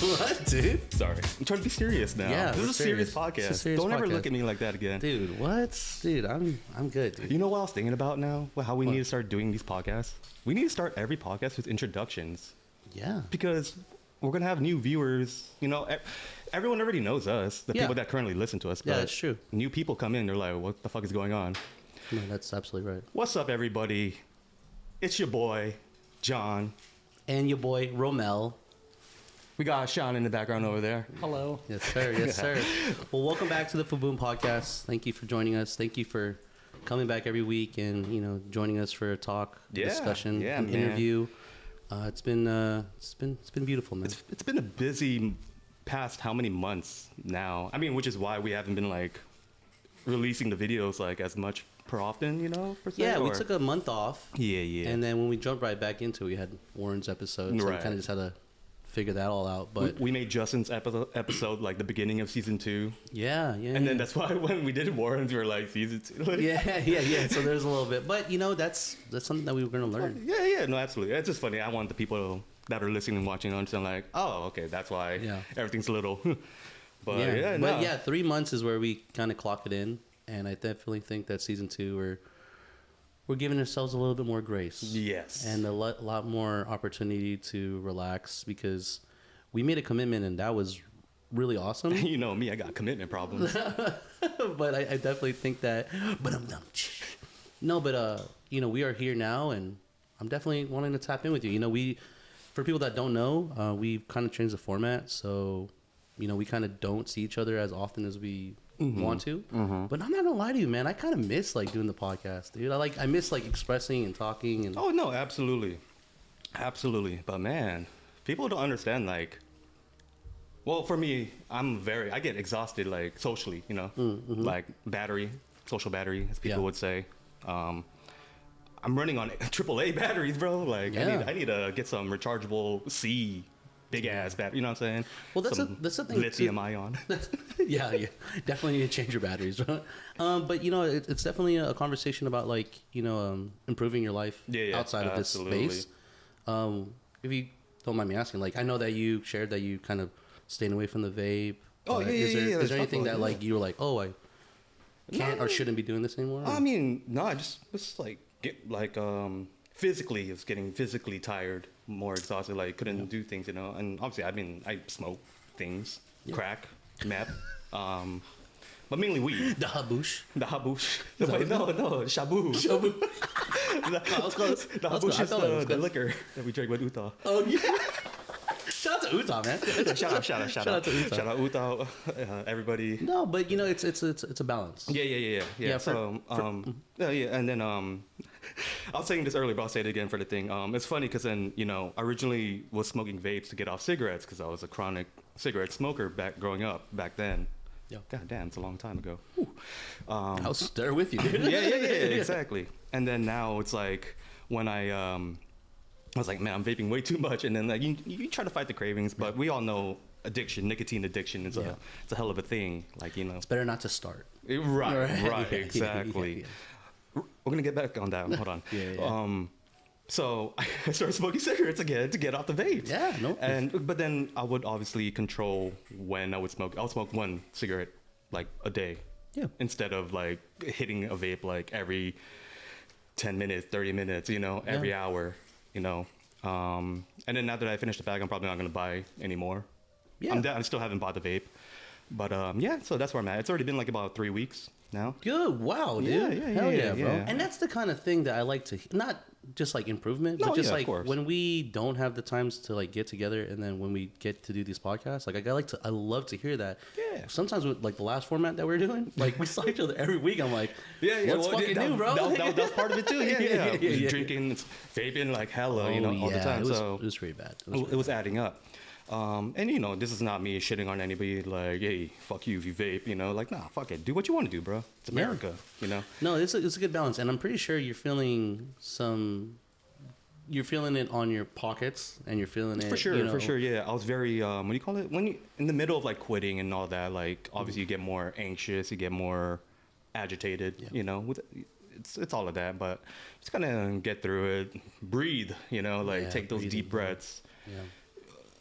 What, dude? Sorry. I'm trying to be serious now. Yeah, this is a serious podcast. Don't ever look at me like that again. Dude, what? Dude, I'm good, dude. You know what I was thinking about now? How we need to start doing these podcasts? We need to start every podcast with introductions. Yeah. Because we're going to have new viewers. You know, everyone already knows us, the people that currently listen to us. Yeah, that's true. New people come in, they're like, what the fuck is going on? No, that's absolutely right. What's up, everybody? It's your boy, John. And your boy, Rommel. We got Sean in the background over there. Hello. Yes, sir. Yes, sir. Well, welcome back to the FWABOOM podcast. Thank you for joining us. Thank you for coming back every week and, you know, joining us for a talk, discussion, an interview. It's been beautiful, man. It's been a busy past how many months now? I mean, which is why we haven't been like releasing the videos like as much per often, you know? Per se, we took a month off. Yeah. And then when we jumped right back into it, we had Warren's episode. So we kind of just had to figure that all out. But we made Justin's episode like the beginning of season 2. Yeah. And then that's why when we did Warren's, we were like season 2. Like, yeah. So there's a little bit, but you know, that's something that we were going to learn. Yeah. No, absolutely. It's just funny. I want the people that are listening and watching to understand, like, oh, okay, that's why everything's a little. But 3 months is where we kind of clock it in, and I definitely think that season 2 we're giving ourselves a little bit more grace. Yes. And a lot more opportunity to relax because we made a commitment and that was really awesome. You know me, I got commitment problems. But I definitely think that. You know, we are here now and I'm definitely wanting to tap in with you. You know, for people that don't know, we've kind of changed the format. So, you know, we kind of don't see each other as often as we want to, but I'm not gonna lie to you, man. I kind of miss like doing the podcast, dude. I miss like expressing and talking and. Oh no, absolutely. But man, people don't understand. Like, well, for me, I get exhausted like socially, you know, like social battery, as people would say. I'm running on AAA batteries, bro. Like, I need to get some rechargeable C. Big ass battery, you know what I'm saying? Well, that's the thing. Lithium ion. yeah, definitely need to change your batteries, right? But you know, it's definitely a conversation about like improving your life outside of this space. If you don't mind me asking, like I know that you shared that you kind of staying away from the vape. Oh Is there anything that like you were like, oh, I can't or shouldn't be doing this anymore? I mean, no, I just like get like physically, I was getting physically tired, more exhausted, like couldn't do things, you know. And obviously, I smoke things, crack, meth, but mainly weed. The haboosh. Wait, no, shabu. The haboosh is the liquor that we drink with Utah. Oh yeah. Shout out to Utah, man. Shout out to Utah. Shout out Utah, everybody. No, but you know, it's a balance. Yeah. So, and then I was saying this earlier, but I'll say it again for the thing. It's funny because then, you know, I originally was smoking vapes to get off cigarettes because I was a chronic cigarette smoker growing up back then. Yeah. God damn, it's a long time ago. I was there with you, dude. yeah, exactly. And then now it's like when I was like, man, I'm vaping way too much. And then like you try to fight the cravings, but we all know nicotine addiction is it's a hell of a thing. Like, you know, it's better not to start. Right, exactly. We're gonna get back on that. Hold on. Yeah. So I started smoking cigarettes again to get off the vape. Yeah, no. But then I would obviously control when I would smoke. I would smoke one cigarette like a day. Yeah. Instead of like hitting a vape like every 10 minutes, 30 minutes, you know, every hour, you know. And then now that I finished the bag, I'm probably not gonna buy anymore. Yeah. I still haven't bought the vape. But so that's where I'm at. It's already been like about 3 weeks now. Good. Wow, dude. Hell yeah, bro. And that's the kind of thing that I like to, not just like improvement, but just like when we don't have the times to like get together and then when we get to do these podcasts, like I love to hear that. Yeah. Sometimes with like the last format that we're doing, like we saw each other every week. I'm like, what's fucking new, bro? That was part of it too. Yeah. Drinking, vaping like hella, all the time. It was pretty bad. It was adding up. And you know, this is not me shitting on anybody like, hey, fuck you if you vape, you know, like, nah, fuck it, do what you want to do, bro. It's America, you know. No, it's a good balance, and I'm pretty sure you're feeling it on your pockets, and you're feeling it for sure. Yeah, I was very what do you call it, when you in the middle of like quitting and all that, like obviously you get more anxious, you get more agitated, Yeah. you know, it's all of that, but just kind of get through it, breathe, you know, like Yeah, take those breathing, deep breaths. Yeah.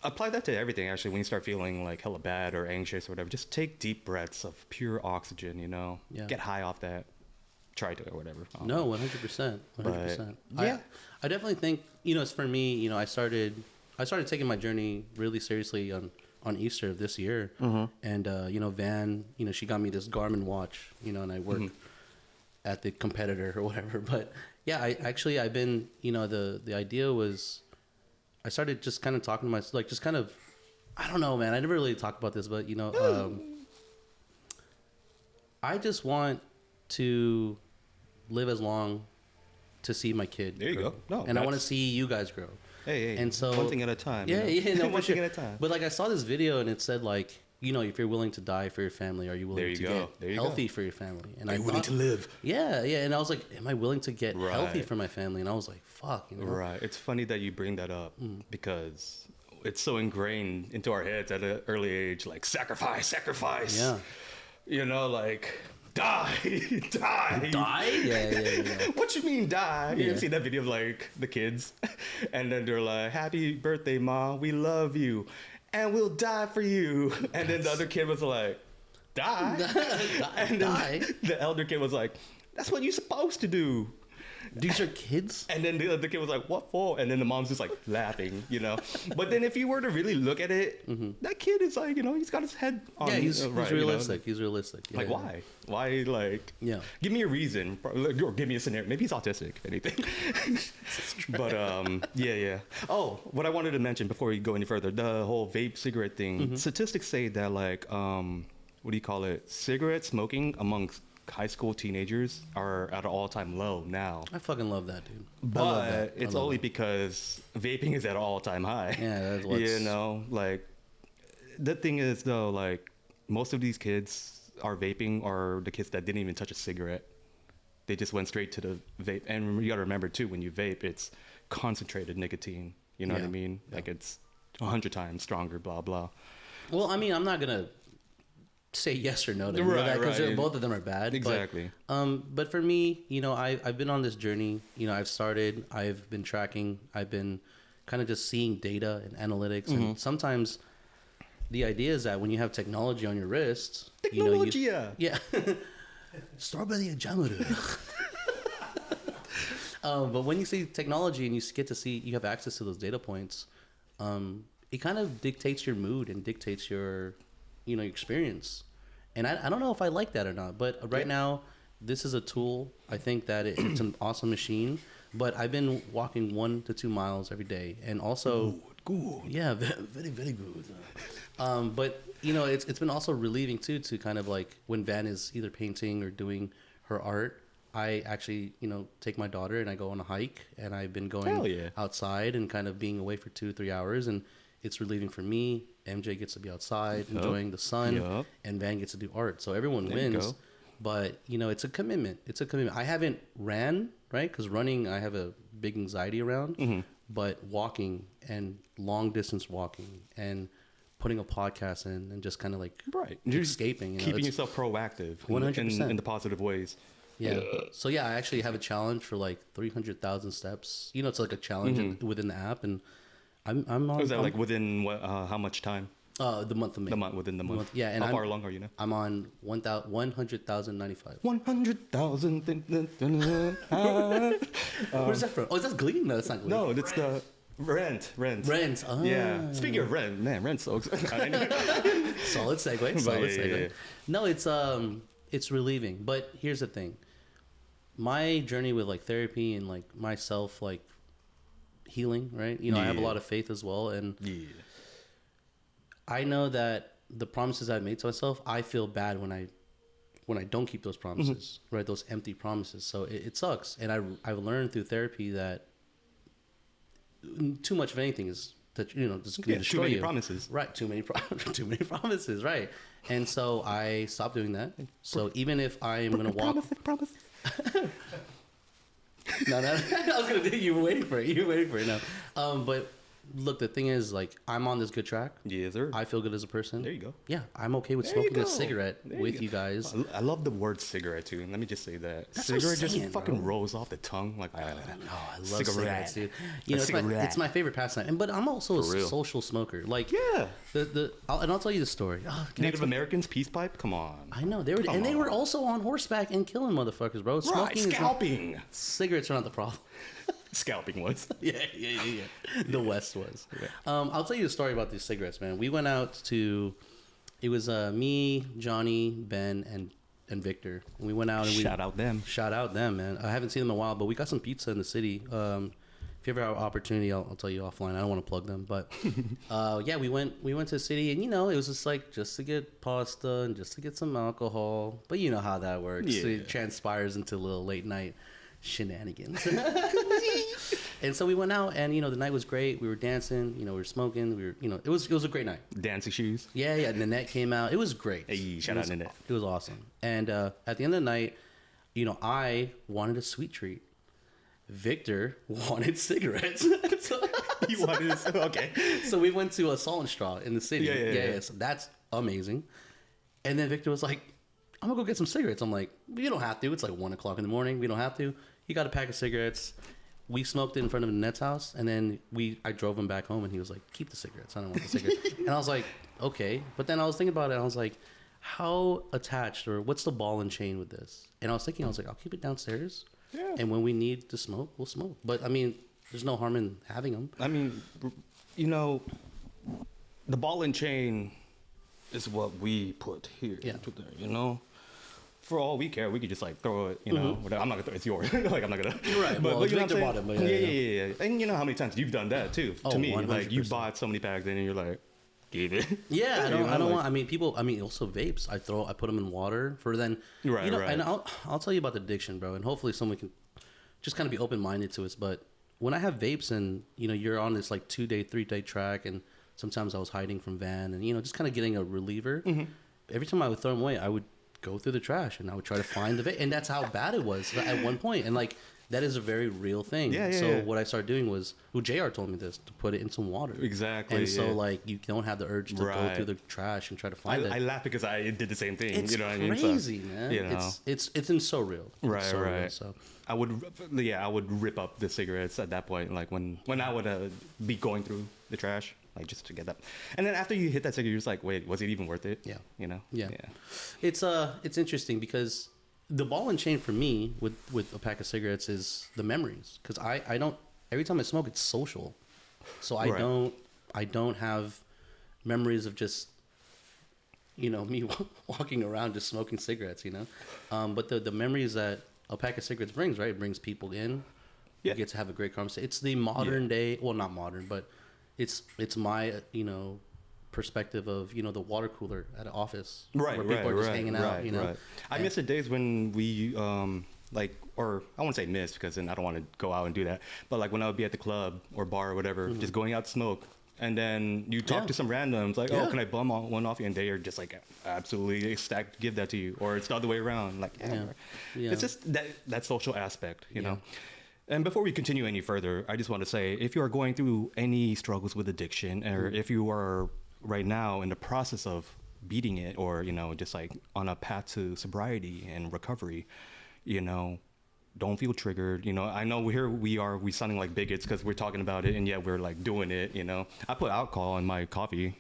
Apply that to everything, actually. When you start feeling like hella bad or anxious or whatever, just take deep breaths of pure oxygen, you know, Yeah. get high off that. Try to or whatever. No, 100%. 100%. yeah. I definitely think, you know, it's for me, you know, I started taking my journey really seriously on Easter of this year. And, you know, Van, you know, she got me this Garmin watch, you know, and I work at the competitor or whatever. But yeah, I've been, you know, the idea was I started just kind of talking to myself, like just kind of, I don't know, man. I never really talked about this, but, you know, I just want to live as long to see my kid There you grow. go. No, and I want to see you guys grow. Hey, and so one thing at a time. Yeah, you know? yeah, no, one for sure. thing at a time. But like I saw this video and it said like, you know, if you're willing to die for your family, are you There willing you to go. get There you healthy go. for your family? And Are I you willing thought, to live? yeah, yeah. And I was like, am I willing to get healthy Right. for my family? And I was like, fuck, you know. Right. It's funny that you bring that up because it's so ingrained into our heads at an early age, like sacrifice. Yeah. You know, like die. Die? Yeah. What you mean die? You Yeah. ever see that video of like the kids, and then they're like, "Happy birthday, mom. We love you, and we'll die for you." And then the other kid was like, "Die." And then Die? the elder kid was like, "That's what you're supposed to do." These are kids? And then the other kid was like, "What for?" And then the mom's just like laughing, you know. But then if you were to really look at it, that kid is like, you know, he's got his head on. Yeah, he's right, you know. realistic. He's realistic. Yeah, Like, yeah. why? Why, like, Yeah. give me a reason, or give me a scenario. Maybe he's autistic, if anything. But, yeah. Oh, what I wanted to mention before we go any further, the whole vape cigarette thing. Statistics say that, like, what do you call it? Cigarette smoking amongst high school teenagers are at an all-time low now. I fucking love that, dude. I love But that. I it's love only that. because vaping is at an all-time high. Yeah, that's what's... You know, like, the thing is, though, like, most of these kids are vaping are the kids that didn't even touch a cigarette. They just went straight to the vape. And you got to remember, too, when you vape, it's concentrated nicotine. You know what I Yeah. mean? Like, it's 100 times stronger, blah, blah. Well, I mean, I'm not going to say yes or no to Right, that because right. both of them are bad. Exactly. But for me, you know, I've been on this journey. You know, I've been tracking. I've been kind of just seeing data and analytics. And sometimes the idea is that when you have technology on your wrist, Technology. you know, yeah. Strawberry jamuru. But when you see technology and you get to see, you have access to those data points, it kind of dictates your mood and dictates your, you know, experience. And I don't know if I like that or not, but right now, this is a tool. I think that it's an awesome machine, but I've been walking 1 to 2 miles every day. And also, Good. yeah, very, very good. But, you know, it's been also relieving too, to kind of like when Van is either painting or doing her art, I actually, you know, take my daughter and I go on a hike, and I've been Hell going yeah. outside and kind of being away for 2-3 hours, and it's relieving for me. MJ gets to be outside enjoying the sun, Yup. and Van gets to do art. So everyone There you wins. go. But, you know, it's a commitment. It's a commitment. I haven't ran, right? Because running, I have a big anxiety around. But walking and long distance walking and putting a podcast in and just kind of like Right. escaping. You know, Keeping it's- yourself proactive 100%. in the positive ways. Yeah. So yeah, I actually have a challenge for like 300,000 steps. You know, it's like a challenge within the app, and I'm on. Was that like within what, how much time? The month of May. Within the month. Yeah, and how I'm- far along are you now? I'm on 100,095. 100,000. Where's that from? Oh, is that Glee? No, that's not Glee. No, it's the rent. Rent. Oh. Yeah. Speaking of rent, man, rent sucks. Solid segue. Solid yeah, segue. yeah. No, it's relieving. But here's the thing. My journey with like therapy and like myself like healing, right? You know, I have a Yeah. lot of faith as well, and Yeah. I know that the promises I've made to myself, I feel bad when I don't keep those promises, right? Those empty promises. So it sucks. And I've learned through therapy that too much of anything is that, you know, just going to destroy too many you. promises. Right. Too many promises. Right. And so I stopped doing that. So even if I am going to walk. Promise. No, I was going to do, you were waiting for it. You were waiting for it now. But look, the thing is, like, I'm on this good track. Yes, sir. I feel good as a person. There you go. Yeah, I'm okay with smoking a cigarette with you guys. I love the word cigarette too. Let me just say that That's what I'm cigarette just saying, fucking bro. rolls off the tongue like. I love cigarettes, dude. You know, it's my favorite pastime. But I'm also a social smoker. Like, Yeah. I'll tell you the story. Native Americans, peace pipe. Come on. I know they were also on horseback and killing motherfuckers, bro. Smoking scalping. Cigarettes are not the problem. Scalping was. Yeah. The West was. Yeah. I'll tell you a story about these cigarettes, man. We went out to, it was me, Johnny, Ben, and Victor. And we went out and Shout out them, man. I haven't seen them in a while, but we got some pizza in the city. If you ever have an opportunity, I'll tell you offline. I don't want to plug them, but yeah, we went to the city, and it was just to get pasta and just to get some alcohol. But you know how that works. Yeah. It transpires into a little late night shenanigans. And so we went out, and the night was great. We were dancing, we were smoking, it was a great night. Dancing shoes. Yeah. Nanette came out. It was great. Hey, shout out Nanette. It was awesome. And at the end of the night, I wanted a sweet treat. Victor wanted cigarettes. You wanted okay. So we went to a Salt and Straw in the city. Yeah. So that's amazing. And then Victor was like, I'm gonna go get some cigarettes. I'm like, you don't have to. It's like 1 o'clock in the morning. We don't have to. He got a pack of cigarettes. We smoked it in front of Nanette's house, and then I drove him back home, and he was like, keep the cigarettes. I don't want the cigarettes. And I was like, okay. But then I was thinking about it, and I was like, how attached, or what's the ball and chain with this? And I was like, I'll keep it downstairs. Yeah. And when we need to smoke, we'll smoke. But I mean, there's no harm in having them. I mean, the ball and chain is what we put here. Yeah. To there, For all we care, we could just like throw it, whatever. I'm not gonna throw it. It's yours. Like I'm not gonna. You're right. But Well, Victor bought it. But yeah. And you know how many times you've done that too. Oh, to me, 100%. like you bought so many packs and you're like, give it. Yeah, I don't want. I mean, people. I mean, also vapes. I put them in water for then. Right. And I'll tell you about the addiction, bro. And hopefully someone can just kind of be open minded to it. But when I have vapes and you're on this like 2-day, 3-day track, and sometimes I was hiding from Van and just kind of getting a reliever. Mm-hmm. Every time I would throw them away, I would go through the trash and I would try to find the vape, and that's how bad it was at one point. And like that is a very real thing. So what I started doing was, JR told me this, to put it in some water. Exactly. And so like you don't have the urge to go through the trash and try to find it. I laugh because I did the same thing. It's you know what I mean? crazy, So, man. It's so real. Right. Real, so I would rip up the cigarettes at that point, like when I would be going through the trash, like just to get that. And then after you hit that cigarette, you're just like, wait, was it even worth it? Yeah. Yeah. It's interesting because the ball and chain for me with a pack of cigarettes is the memories, because I don't, every time I smoke it's social, so I don't have memories of just me walking around just smoking cigarettes, but the memories that a pack of cigarettes brings, right? It brings people in. You get to have a great conversation. It's the modern day, well, not modern, but it's my perspective of the water cooler at an office, where people are just hanging out. I miss the days when we or I won't say miss, because then I don't want to go out and do that, but like when I would be at the club or bar or whatever, just going out to smoke, and then you talk to some randoms like, oh, can I bum one off you? And they are just like absolutely ecstatic to give that to you, or it's the other way around. Like, it's just that social aspect, you know. And before we continue any further, I just want to say, if you are going through any struggles with addiction, or if you are right now in the process of beating it, or just like on a path to sobriety and recovery, don't feel triggered. I know we sounding like bigots because we're talking about it, and yet we're like doing it. I put alcohol in my coffee,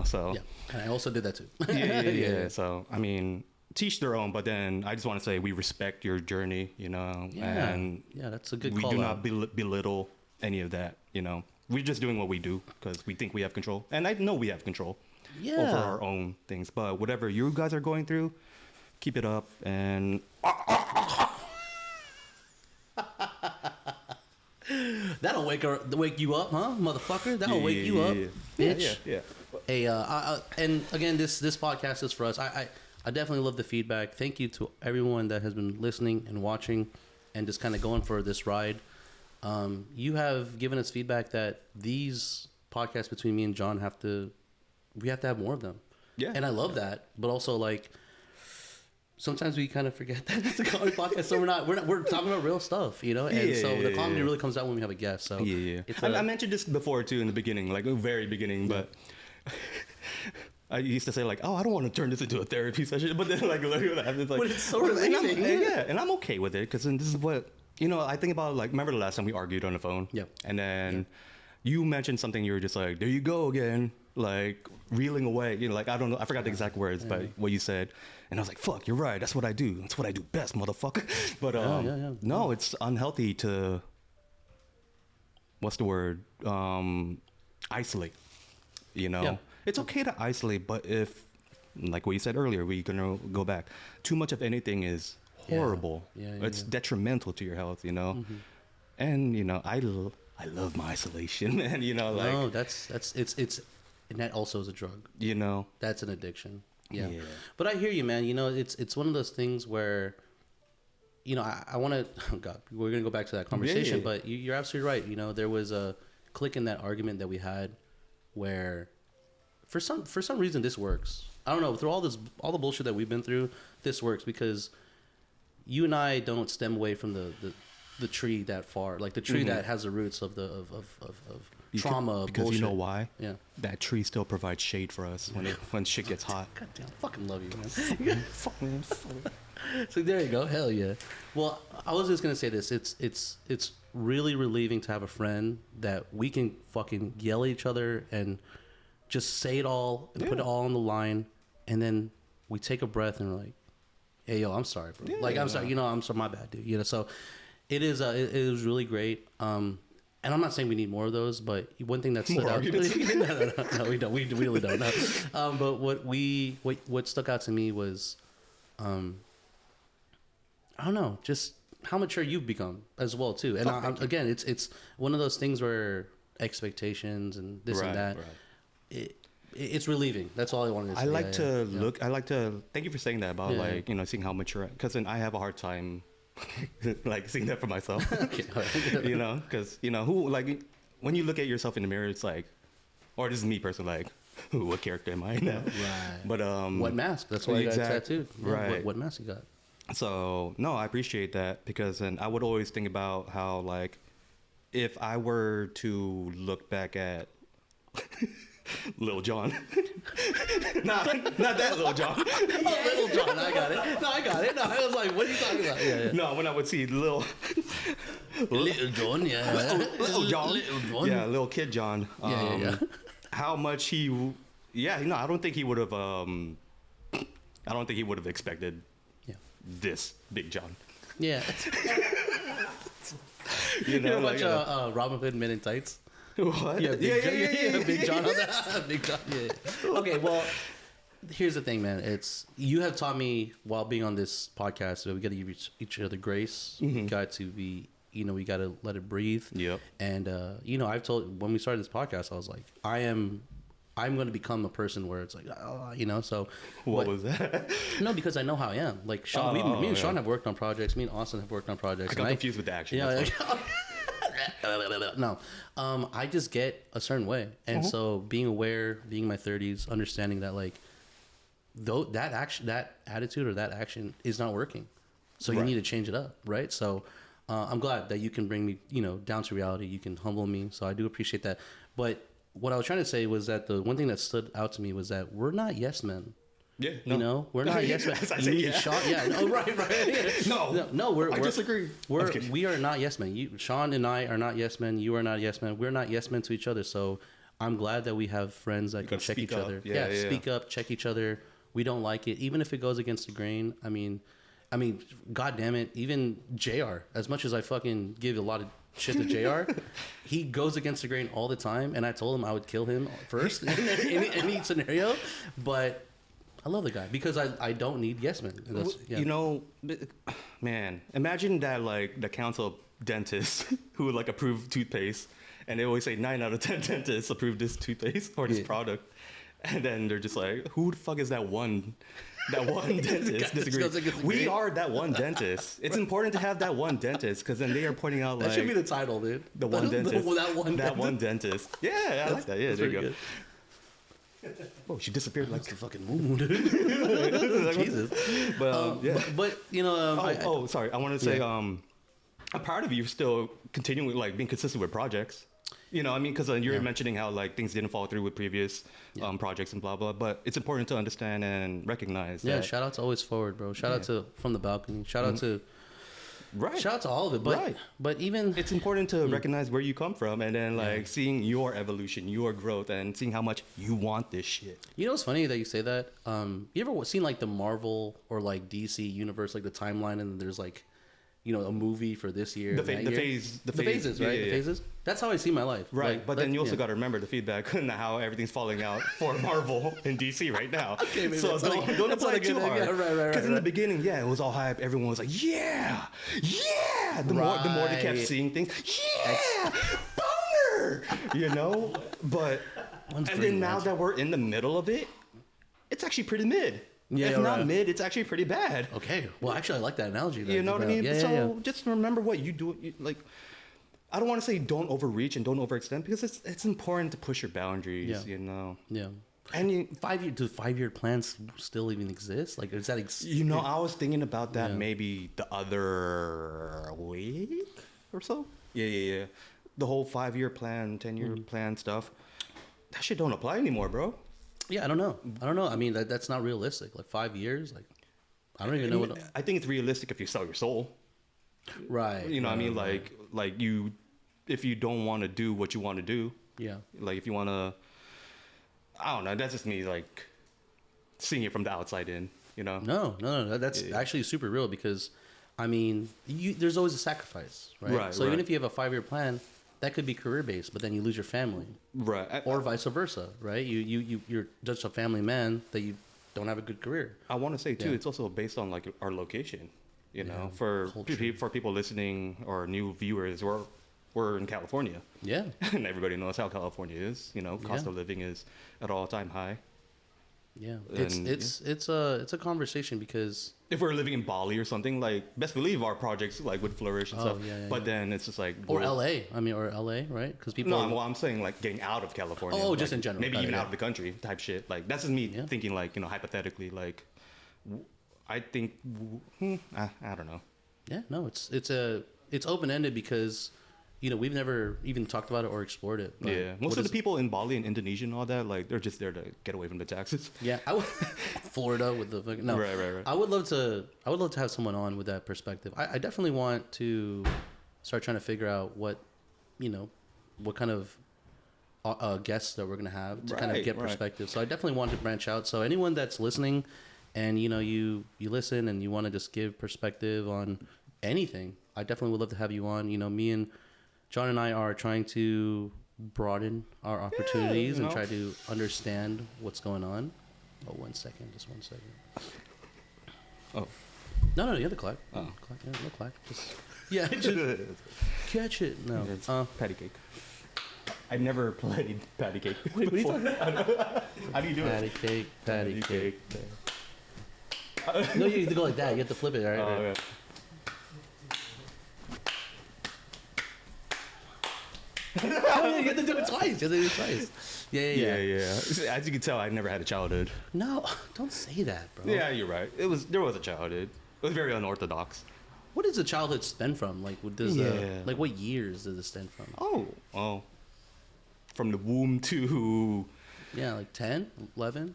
so and I also did that too. yeah. So I mean, teach their own, but then I just want to say we respect your journey, and that's a good we call do out. not belittle any of that. We're just doing what we do because we think we have control, and I know we have control over our own things. But whatever you guys are going through, keep it up, and that'll wake you up, huh, motherfucker? That'll wake you up, bitch. Yeah. Hey, and again, this podcast is for us. I definitely love the feedback. Thank you to everyone that has been listening and watching, and just kind of going for this ride. You have given us feedback that these podcasts between me and John we have to have more of them. Yeah. And I love that. But also, like, sometimes we kind of forget that it's a comedy podcast, so we're talking about real stuff, you know. And so the comedy really comes out when we have a guest. So I mentioned this before too in the beginning, like the very beginning, but I used to say like, oh, I don't want to turn this into a therapy session, but then like, it's like, but it's so relieving. And I'm okay with it because this is what I think about. Like, remember the last time we argued on the phone? Yep. And then you mentioned something. You were just like, there you go again, like reeling away. Like I don't know, I forgot the exact words, but what you said. And I was like, fuck, you're right. That's what I do. That's what I do best, motherfucker. But no, it's unhealthy to, what's the word? Isolate. It's okay to isolate, but if, like what you said earlier, we're going to go back, too much of anything is horrible. It's detrimental to your health, Mm-hmm. And, I love my isolation, man, like. No, it's, and that also is a drug. That's an addiction. Yeah. But I hear you, man. It's one of those things where, I want to, oh God, we're going to go back to that conversation, but you're absolutely right. There was a click in that argument that we had where for some reason this works. I don't know, through all the bullshit that we've been through, this works because you and I don't stem away from the tree that far, like the tree that has the roots of trauma, because bullshit. You know why? Yeah. That tree still provides shade for us when shit gets hot. God damn, I fucking love you, man. So there you go. Hell yeah. Well, I was just gonna say this. It's really relieving to have a friend that we can fucking yell at each other and just say it all and put it all on the line, and then we take a breath and we're like, "Hey, yo, I'm sorry, bro. I'm sorry. I'm sorry. My bad, dude. So it is. It was really great. And I'm not saying we need more of those, but one thing that stood out. No, we don't. We really don't. No. But what stuck out to me was, I don't know, just how mature you've become as well too. And again, it's one of those things where expectations and this and that. Right. It's relieving. That's all I wanted to say. I like to thank you for saying that about seeing how mature, because then I have a hard time like seeing that for myself. Because who, like, when you look at yourself in the mirror, it's like, or this is me personally, like, what character am I now? Right. But what mask? That's why you got tattooed. Right. What mask you got? So no, I appreciate that, because then I would always think about how, like, if I were to look back at Lil Jon. Not that Lil Jon. Little John, I got it. No, I got it. No, I was like, what are you talking about? Yeah. No, when I would see Little John, yeah. Little John. Little John. Yeah, little kid John. Yeah. How much he... Yeah, I don't think he would have... I don't think he would have expected this Big John. Yeah. You know watch Robin Hood Men in Tights? What? Yeah, Big John on that. Big John, yeah. Okay, well, here's the thing, man. You have taught me while being on this podcast that we got to give each other grace. We got to be, we got to let it breathe. Yep. And I've told, when we started this podcast, I was like, I'm going to become a person where it's like, so. What was that? No, because I know how I am. Like Sean, me and Sean have worked on projects. Me and Austin have worked on projects. I got confused with the action. Yeah. No, I just get a certain way, and so being aware, being in my 30s, understanding that like, though that attitude or that action is not working, so you need to change it up, right? So, I'm glad that you can bring me, down to reality. You can humble me, so I do appreciate that. But what I was trying to say was that the one thing that stood out to me was that we're not yes men. Yeah, no. We're not yes men. Sean, no, right. No, I disagree. We are not yes men. Sean and I are not yes men. You are not yes men. We're not yes men to each other. So I'm glad that we have friends that can check each other. Yeah, speak up, check each other. We don't like it, even if it goes against the grain. I mean, God damn it. Even JR, as much as I fucking give a lot of shit to JR, he goes against the grain all the time. And I told him I would kill him first in any scenario, but I love the guy because I don't need yes men. Man, imagine that, like, the council of dentists who would like approve toothpaste, and they always say 9 out of 10 dentists approve this toothpaste or this product, and then they're just like, who the fuck is that one dentist? Disagree. We are that one dentist. It's important to have that one dentist, because then they are pointing out, like, that should be the title, dude. The one dentist. That one dentist. Yeah, I like that. Yeah, there you go. Oh, she disappeared like That's the fucking moo dude. Jesus. But yeah. But you know, Sorry. I wanted to say, I'm proud of you still continuing like being consistent with projects. You know, I mean, because you were mentioning how like things didn't fall through with previous projects and blah blah. But it's important to understand and recognize. Yeah, that, shout out to Always Forward, bro. Shout out to From the Balcony. Shout out to shout out to all of it. But but even it's important to recognize where you come from and then like seeing your evolution, your growth, and seeing how much you want this shit. You know, it's funny that you say that. You ever seen like the Marvel or like DC universe, like the timeline, and there's like, you know, a movie for this year, the phases, right? The phases. That's how I see my life, right? Like, but then you also got to remember the feedback and how everything's falling out for Marvel and DC right now. Okay, maybe so don't apply it too hard. Yeah, right. Because in the beginning, it was all hype. Everyone was like, yeah. The more they kept seeing things, boner, you know. But and then now that we're in the middle of it, it's actually pretty mid. Yeah, if not mid, it's actually pretty bad. Okay. Well, actually, I like that analogy. You know what I mean? So just remember what you do. Like, I don't want to say don't overreach and don't overextend because it's important to push your boundaries. Yeah. You know. Yeah. And do 5-year plans still even exist? Like, is that? I was thinking about that maybe the other week or so. Yeah. The whole 5-year plan, 10-year plan stuff. That shit don't apply anymore, bro. Yeah, I don't know. I mean, that's not realistic. Like 5 years, like I don't even know what. I think it's realistic if you sell your soul. Right. You know, what I mean, like you, if you don't want to do what you want to do. Yeah. Like if you want to, I don't know. That's just me, like seeing it from the outside in. You know. No. That's actually super real because, I mean, there's always a sacrifice, right? Right. So even if you have a 5-year plan, that could be career based, but then you lose your family, right? Or vice versa, right? You're just a family man that you don't have a good career. I want to say too, it's also based on like our location. You know, for people listening or new viewers, we're in California. Yeah, and everybody knows how California is. You know, cost of living is at all-time high. Yeah, it's a conversation because if we're living in Bali or something, like best believe our projects like would flourish and stuff. But then it's just like or LA. I mean, or LA, right? Because people. No, well, I'm saying like getting out of California. Oh, like, just in general. Maybe even out of the country type shit. Like that's just me thinking like hypothetically like. I think I don't know. Yeah, no, it's open ended because. You know, we've never even talked about it or explored it. Yeah, most of the people in Bali and Indonesia and all that, like, they're just there to get away from the taxes. Yeah, Florida with the fucking no. Right. I would love to have someone on with that perspective. I definitely want to start trying to figure out what kind of guests that we're gonna have to kind of get perspective. So I definitely want to branch out. So anyone that's listening, and you listen and you want to just give perspective on anything, I definitely would love to have you on. You know, me and John and I are trying to broaden our opportunities and try to understand what's going on. Oh, 1 second. Just 1 second. Oh. No, you have to clap. Oh. Clap. Yeah, no clap. Just catch it. No. It's patty cake. I never played patty cake. Wait, what are you talking about? How do you do patty it? Patty cake. No, you have to go like that. You have to flip it, right? Oh, yeah. Oh, you have to do it twice. Yeah. As you can tell, I never had a childhood. No, don't say that, bro. Yeah, you're right. There was a childhood. It was very unorthodox. What does a childhood stem from? Like, like what years does it stem from? Oh, from the womb to like 10, 11.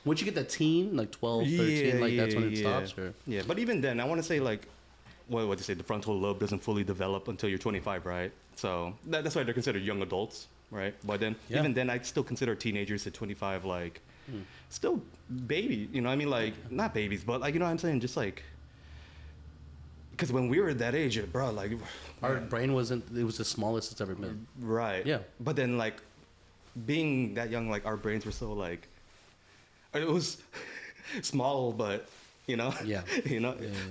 Once you get the teen, like 12, 13, like that's when it stops. Or yeah, but even then, I want to say like, what do you say? The frontal lobe doesn't fully develop until you're 25, right? So that's why they're considered young adults, right? But then even then, I still consider teenagers at 25 like still baby. You know, what I mean, like not babies, but like you know what I'm saying, just like. Because when we were that age, bro, like our brain wasn't. It was the smallest it's ever been. Right. Yeah. But then, like, being that young, like our brains were so like, it was small, but you know,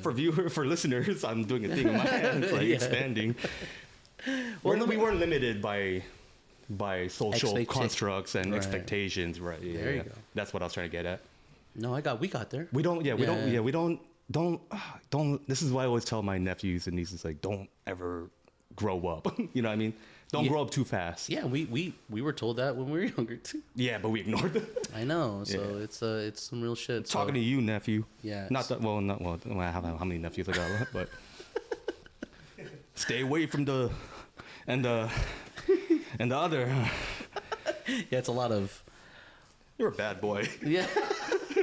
for listeners, I'm doing a thing in my hands, like expanding. Well, we weren't limited by social constructs and expectations, right? Yeah, there you go. That's what I was trying to get at. No, we got there. We don't. Don't. This is why I always tell my nephews and nieces, like, don't ever grow up. You know what I mean? Don't grow up too fast. Yeah, we were told that when we were younger too. Yeah, but we ignored it. I know. So it's some real shit. Talking to you, nephew. Yeah. Not that. Well, not well. I have how many nephews I got, but stay away from the other. Yeah, it's a lot of. You're a bad boy. Yeah.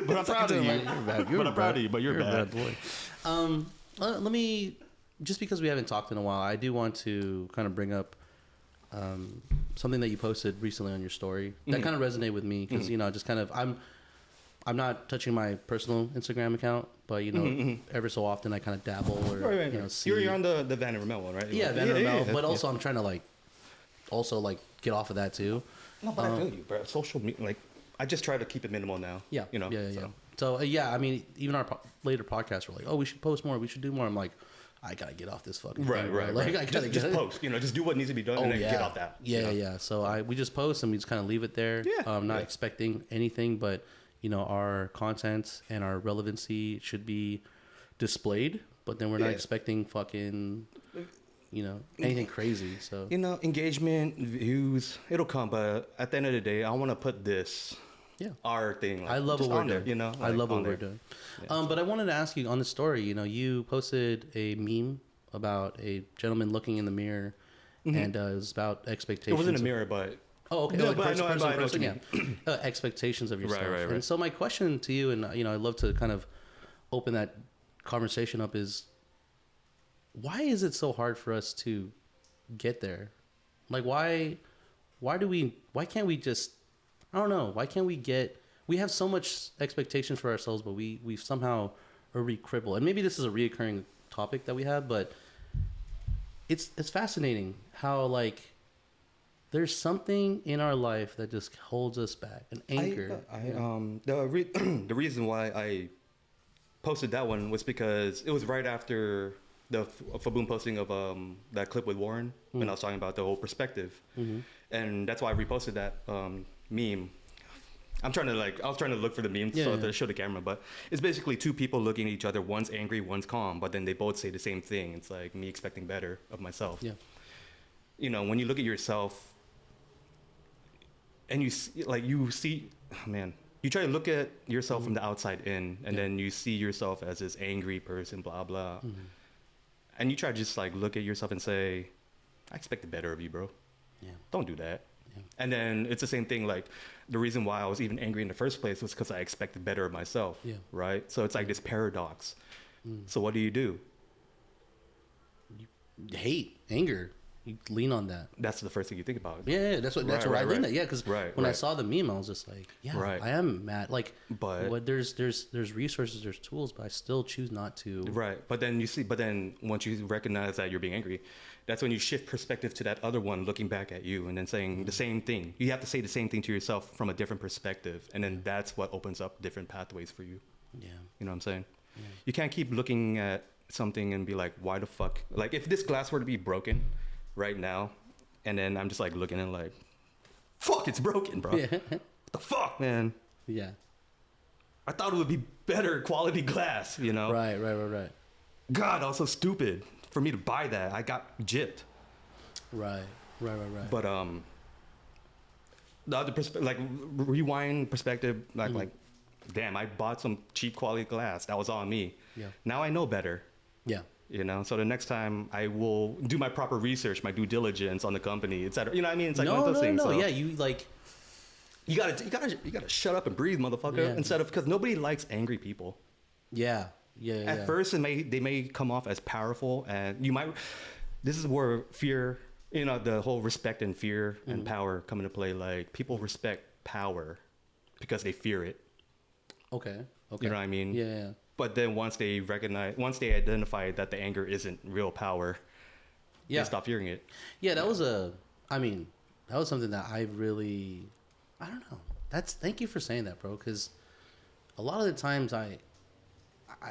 But I'm proud of you. But I'm proud of you. But you're bad. Boy. Let me, just because we haven't talked in a while, I do want to kind of bring up something that you posted recently on your story that kind of resonated with me because you know, just kind of I'm not touching my personal Instagram account, but you know, ever so often I kind of dabble or you know, see. You're on the Van and Rommel one, right? Yeah, Van and Rommel, but also I'm trying to like get off of that too. No, but I feel you, bro. Social media, like I just try to keep it minimal now. Yeah, you know. Yeah. So yeah, I mean, even our later podcasts were like, oh, we should post more, we should do more. I'm like, I gotta get off this fucking thing, right. Like I gotta just post, you know, just do what needs to be done and then get off that. Yeah, you know? yeah. So we just post and we just kind of leave it there. Yeah. Not expecting anything, but you know, our content and our relevancy should be displayed. But then we're not expecting fucking, you know, anything crazy. So you know, engagement, views, it'll come. But at the end of the day, I want to put this. Yeah, our thing. Like, I love what we're doing. There, you know, I love what we're doing. Yeah. But I wanted to ask you on the story. You know, you posted a meme about a gentleman looking in the mirror, and it was about expectations. It wasn't a mirror, but okay, no, like but person, yeah. Expectations of yourself. Right. And so my question to you, and you know, I'd love to kind of open that conversation up, is why is it so hard for us to get there? Like, why can't we just, I don't know. Why can't we have so much expectations for ourselves, but we somehow already cripple. And maybe this is a reoccurring topic that we have, but it's fascinating how like there's something in our life that just holds us back, an anchor. The reason why I posted that one was because it was right after the FWABOOM posting of that clip with Warren when I was talking about the whole perspective, and that's why I reposted that meme. I was trying to look for the meme to show the camera, but it's basically two people looking at each other. One's angry, one's calm, but then they both say the same thing. It's like me expecting better of myself. Yeah. You know, when you look at yourself and you see, man, you try to look at yourself from the outside in, and then you see yourself as this angry person, blah, blah. And you try to just like look at yourself and say, I expected better of you, bro. Yeah. Don't do that. Yeah. And then it's the same thing. Like the reason why I was even angry in the first place was because I expected better of myself. Yeah. Right. So it's like this paradox. So what do? You hate, anger. You lean on that. That's the first thing you think about. Yeah, that's where I leaned at. Yeah, because when I saw the meme, I was just like, I am mad. Like, but there's resources, there's tools, but I still choose not to. Right, but then once you recognize that you're being angry, that's when you shift perspective to that other one looking back at you and then saying the same thing. You have to say the same thing to yourself from a different perspective, and then that's what opens up different pathways for you. Yeah, you know what I'm saying? Yeah. You can't keep looking at something and be like, why the fuck? Like, if this glass were to be broken right now, and then I'm just like looking and like, fuck, it's broken, bro. Yeah. What the fuck, man? Yeah. I thought it would be better quality glass, you know? Right. God, I was so stupid for me to buy that. I got gypped. Right. But the other like rewind perspective, like, damn, I bought some cheap quality glass. That was on me. Yeah. Now I know better. Yeah. You know, so the next time I will do my proper research, my due diligence on the company, etc. You know what I mean? It's like one of those things. No, yeah, you gotta shut up and breathe, motherfucker. Yeah. Instead of, because nobody likes angry people. Yeah. At first, they may come off as powerful, and you might. This is where fear, you know, the whole respect and fear and power come into play. Like, people respect power because they fear it. Okay. You know what I mean? Yeah. But then once they identify that the anger isn't real power, they stop fearing it. Yeah, that was something that I really, I don't know. Thank you for saying that, bro. Because a lot of the times I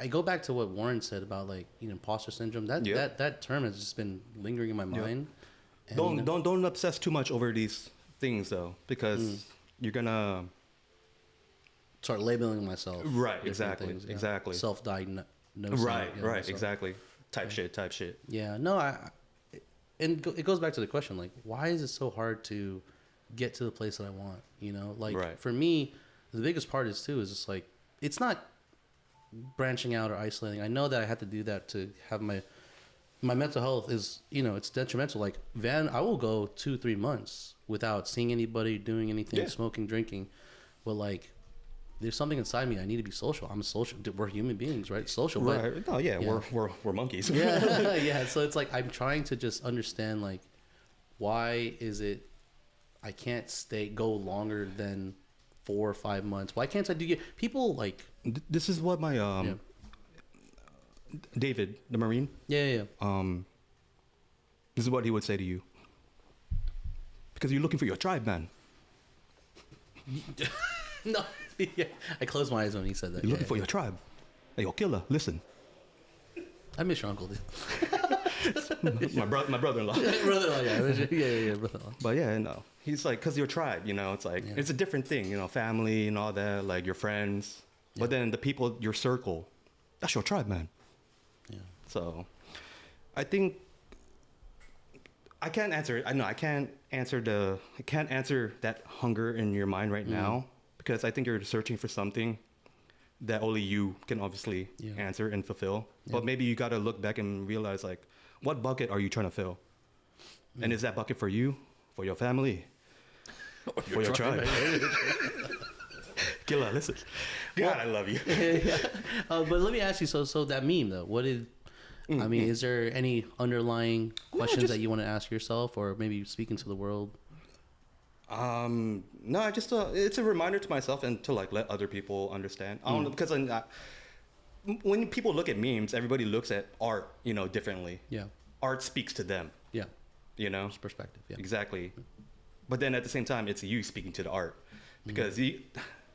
go back to what Warren said about, like, you know, imposter syndrome. That term has just been lingering in my mind. And, don't obsess too much over these things though, because you're gonna start labeling myself. Right, exactly. Self-diagnosing. Right, exactly. Type shit. Yeah, no, it goes back to the question, like, why is it so hard to get to the place that I want? You know, like for me, the biggest part is just like, it's not branching out or isolating. I know that I have to do that to have my mental health is, you know, it's detrimental. Like I will go 2-3 months without seeing anybody, doing anything, smoking, drinking, but like, there's something inside me. I need to be social. I'm social. We're human beings, right? Social. Right. But, no, yeah, we're monkeys. Yeah, yeah. So it's like I'm trying to just understand, like, why is it I can't go longer than 4 or 5 months? Why can't I do people like? This is what my David, the Marine. Yeah. This is what he would say to you. Because you're looking for your tribe, man. No. Yeah, I closed my eyes when he said that. You're looking for your tribe. Hey, yo, killer, listen. I miss your uncle, dude. my brother-in-law. Brother-in-law, yeah, brother-in-law. But yeah, no, he's like, cause your tribe, you know, it's like it's a different thing, you know, family and all that, like your friends. Yeah. But then the people, your circle, that's your tribe, man. Yeah. So, I think I can't answer. I can't answer that hunger in your mind right now. Because I think you're searching for something that only you can obviously answer and fulfill. Yeah. But maybe you got to look back and realize, like, what bucket are you trying to fill? And is that bucket for you, for your family, or for your tribe? Killa, listen. God, I love you. But let me ask you, so that meme, though, what did... I mean, is there any underlying questions that you want to ask yourself or maybe speaking to the world? No, I just it's a reminder to myself and to like let other people understand. I don't know, because when people look at memes, everybody looks at art, you know, differently. Yeah, art speaks to them. Yeah, you know, it's perspective. Yeah, exactly. But then at the same time, it's you speaking to the art, because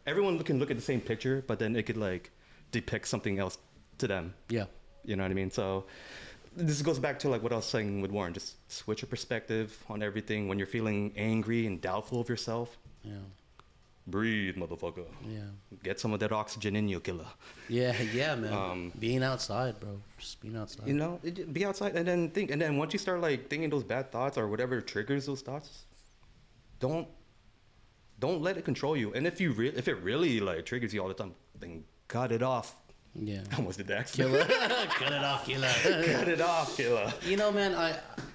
everyone can look at the same picture, but then it could like depict something else to them. Yeah, you know what I mean. So this goes back to like what I was saying with Warren. Just switch your perspective on everything. When you're feeling angry and doubtful of yourself, breathe, motherfucker. Yeah, get some of that oxygen in you, killer. Yeah, man. Being outside, bro. Just being outside. You know, be outside and then think. And then once you start like thinking those bad thoughts or whatever triggers those thoughts, don't let it control you. And if it really like triggers you all the time, then cut it off. Yeah. I almost did that. Killer. Cut it off, killer. Cut it off, killer. You know, man,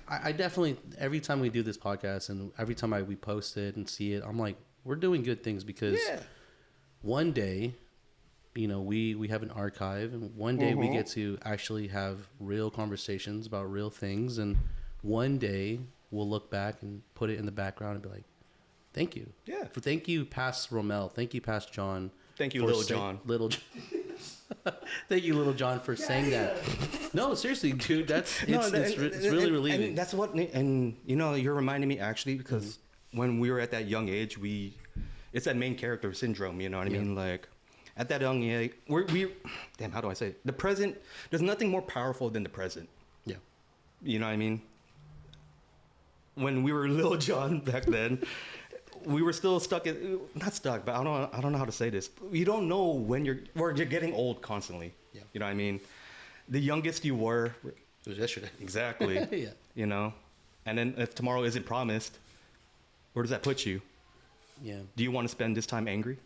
I definitely, every time we do this podcast and every time we post it and see it, I'm like, we're doing good things because one day, you know, we have an archive and one day we get to actually have real conversations about real things. And one day we'll look back and put it in the background and be like, thank you. Yeah. Thank you, past Rommel. Thank you, past John. Thank you, Little John. Thank you, Little John, for saying that. No, seriously, dude, it's really relieving. And that's what, and you know, you're reminding me actually because when we were at that young age, it's that main character syndrome. You know what I mean? Like at that young age, damn, how do I say it? The present. There's nothing more powerful than the present. Yeah. You know what I mean? When we were Little John back then. We were still not stuck, but I don't know how to say this. You don't know when you're getting old constantly. Yeah. You know what I mean? The youngest you were. It was yesterday. Exactly. Yeah. You know? And then if tomorrow isn't promised, where does that put you? Yeah. Do you want to spend this time angry?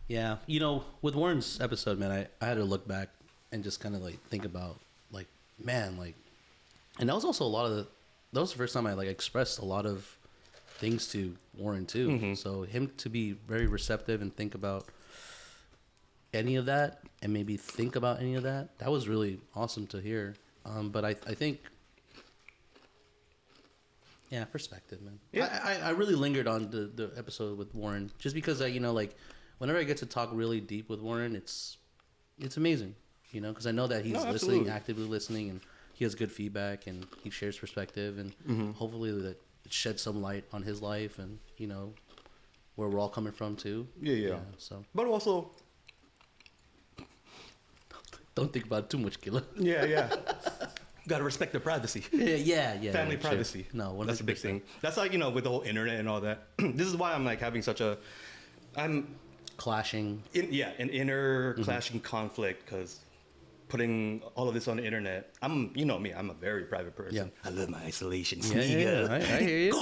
Yeah. You know, with Warren's episode, man, I had to look back and just kind of like think about like, man, like, and that was also that was the first time I like expressed a lot of things to Warren too. So him to be very receptive and think about any of that and maybe think about any of that was really awesome to hear. But I think perspective, man. Yeah. I really lingered on the episode with Warren just because you know, like whenever I get to talk really deep with Warren, it's amazing, you know, because I know that he's listening, actively listening, and he has good feedback and he shares perspective, and hopefully that it sheds some light on his life and, you know, where we're all coming from too. Yeah. So, but also, don't think about it too much, killer. Yeah. Got to respect the privacy. Yeah. Family privacy. Sure. No, 100%. That's a big thing. That's like, you know, with the whole internet and all that. This is why I'm like having I'm clashing. An inner clashing conflict, because putting all of this on the internet. You know me, I'm a very private person. Yeah. I love my isolation. Yeah, I hear you.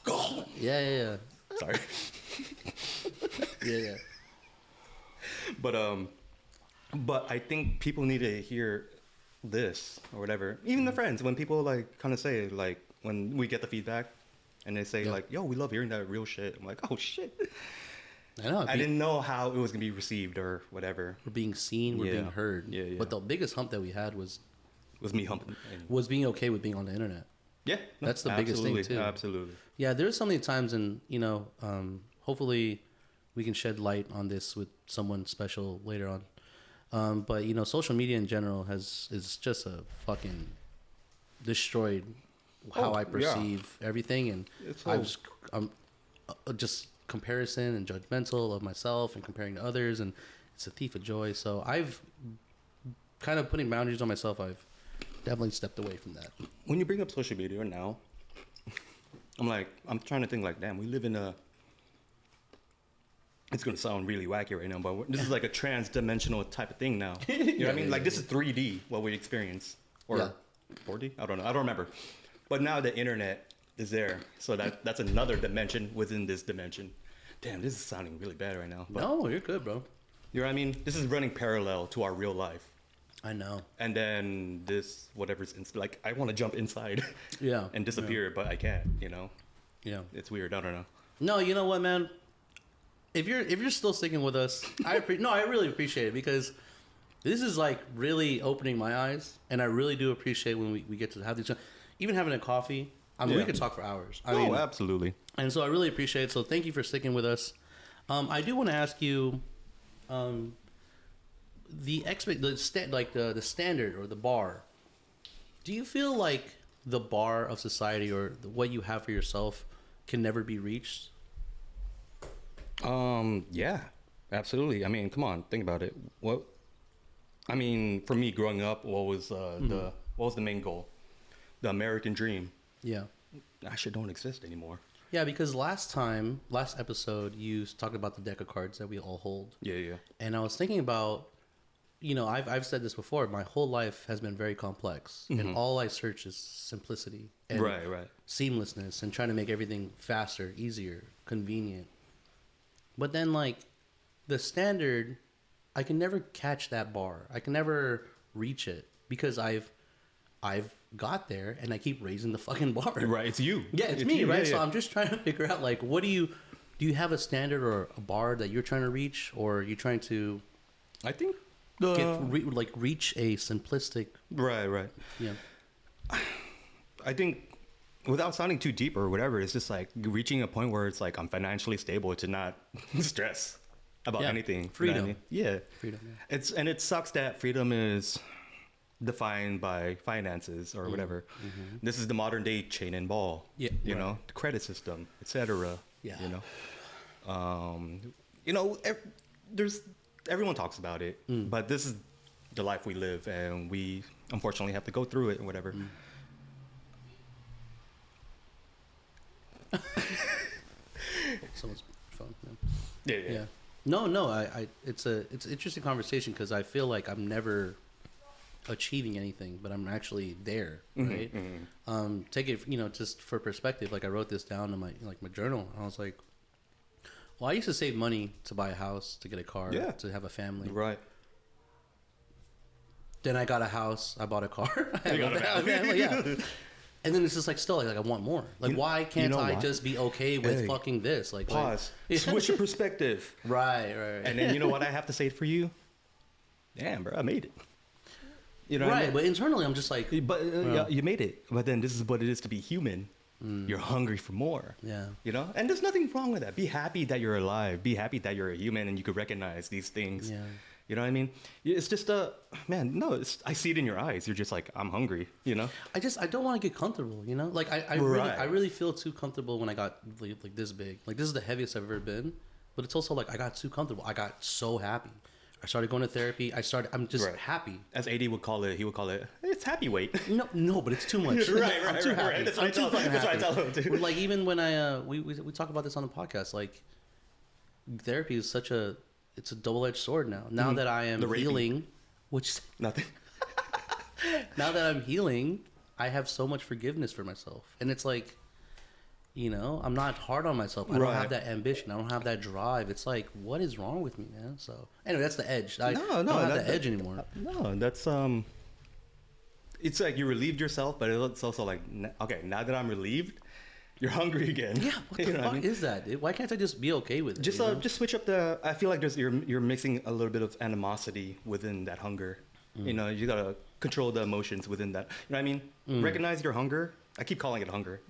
Go. Yeah. Sorry. Yeah. But I think people need to hear this or whatever. Even the friends, when people like kind of say like when we get the feedback and they say like, "Yo, we love hearing that real shit." I'm like, "Oh shit." I know. I didn't know how it was gonna be received or whatever. We're being seen. We're being heard. Yeah. But the biggest hump that we had was me humping. Was being okay with being on the internet. Yeah, no, that's the biggest thing too. Absolutely. Yeah, there's so many times, and hopefully we can shed light on this with someone special later on. But social media in general is just a fucking destroyed how I perceive everything, and I'm just comparison and judgmental of myself and comparing to others, and it's a thief of joy. So I've kind of putting boundaries on myself. I've definitely stepped away from that. When you bring up social media now, I'm trying to think like, damn, we live in a. It's gonna sound really wacky right now, but this is like a trans-dimensional type of thing now. You know what I mean? Like this is 3D, what we experience, or 4D. I don't know. I don't remember. But now the internet is there, so that's another dimension within this dimension. Damn, this is sounding really bad right now. But, no, you're good, bro. You know what I mean? This is running parallel to our real life. I know. And then this, whatever's like, I want to jump inside, and disappear, but I can't. Yeah, it's weird. I don't know. No, you know what, man? If you're still sticking with us, I really appreciate it, because this is like really opening my eyes, and I really do appreciate when we get to have these, even having a coffee. I mean, we could talk for hours. I mean, absolutely. And so I really appreciate it. So thank you for sticking with us. I do want to ask you, the standard or the bar. Do you feel like the bar of society or what you have for yourself can never be reached? Yeah, absolutely. I mean, come on, think about it. For me growing up, what was the main goal? The American dream. Yeah. That shit don't exist anymore. Yeah, because last episode, you talked about the deck of cards that we all hold. Yeah. And I was thinking about, I've said this before, my whole life has been very complex. Mm-hmm. And all I search is simplicity. And right. seamlessness, and trying to make everything faster, easier, convenient. But then, like, the standard, I can never catch that bar. I can never reach it, because I've got there, and I keep raising the fucking bar. Right, it's you. Yeah, it's me, you, right? Yeah. So I'm just trying to figure out, like, do you have a standard or a bar that you're trying to reach, or are you trying to? I think reach a simplistic. Right. Yeah. I think, without sounding too deep or whatever, it's just like reaching a point where it's like I'm financially stable to not stress about anything. Freedom. You know what I mean? Yeah. Freedom. Yeah. And it sucks that freedom is defined by finances or whatever. Mm-hmm. This is the modern day chain and ball. Yeah. You know, the credit system, etc. Yeah. Everyone talks about it, but this is the life we live, and we unfortunately have to go through it and whatever. Someone's phone. Yeah. No. It's an interesting conversation, because I feel like I'm never achieving anything, but I'm actually there, right? Mm-hmm. Take it, just for perspective. Like, I wrote this down in my journal. I was like, well, I used to save money to buy a house, to get a car, to have a family. Right. Then I got a house. I bought a car. I got a family. Yeah. And then it's just like, still, like I want more. Like, why can't I just be okay with fucking this? Like, pause. Switch your perspective. Right. And then, you know what I have to say for you? Damn, bro, I made it. You know, right? But internally, I'm just like, but you made it. But then this is what it is to be human. You're hungry for more. Yeah. You know, and there's nothing wrong with that. Be happy that you're alive. Be happy that you're a human and you could recognize these things. Yeah. You know what I mean? It's just I see it in your eyes. You're just like, I'm hungry, you know? I don't want to get comfortable, you know? Like, I really feel too comfortable when I got like this big. Like, this is the heaviest I've ever been. But it's also like, I got too comfortable. I got so happy. I started going to therapy. I'm just happy. As AD would call it, it's happy weight. No, but it's too much. I'm too happy. That's what I tell him too. Like, even when we talk about this on the podcast, like, therapy is it's a double-edged sword now. Now that I am healing, Which Nothing. now that I'm healing, I have so much forgiveness for myself, and it's like, I'm not hard on myself. I don't have that ambition. I don't have that drive. It's like, what is wrong with me, man? So anyway, that's the edge. I don't have that edge anymore. No, that's it's like you relieved yourself, but it's also like, okay, now that I'm relieved, you're hungry again. Yeah, what the fuck is that, dude? Why can't I just be okay with it? Just switch up the. I feel like you're mixing a little bit of animosity within that hunger. You gotta control the emotions within that. You know what I mean? Recognize your hunger. I keep calling it hunger,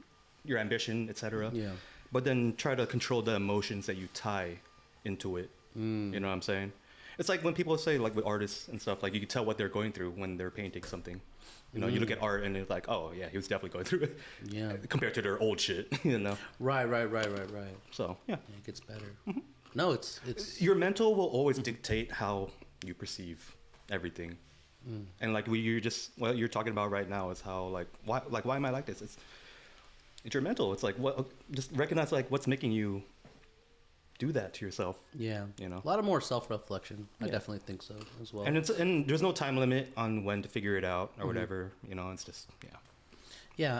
your ambition, etc. Yeah. But then try to control the emotions that you tie into it. You know what I'm saying? It's like when people say, like with artists and stuff, like you can tell what they're going through when they're painting something. You look at art and it's like, oh yeah, he was definitely going through it. Yeah. Compared to their old shit, Right. So yeah, it gets better. No, it's your mental will always dictate how you perceive everything. And like what you're talking about right now is how why am I like this? It's your mental. It's like just recognize like what's making you do that to yourself. Yeah. A lot of more self-reflection. I definitely think so as well. And there's no time limit on when to figure it out or whatever. It's just Yeah.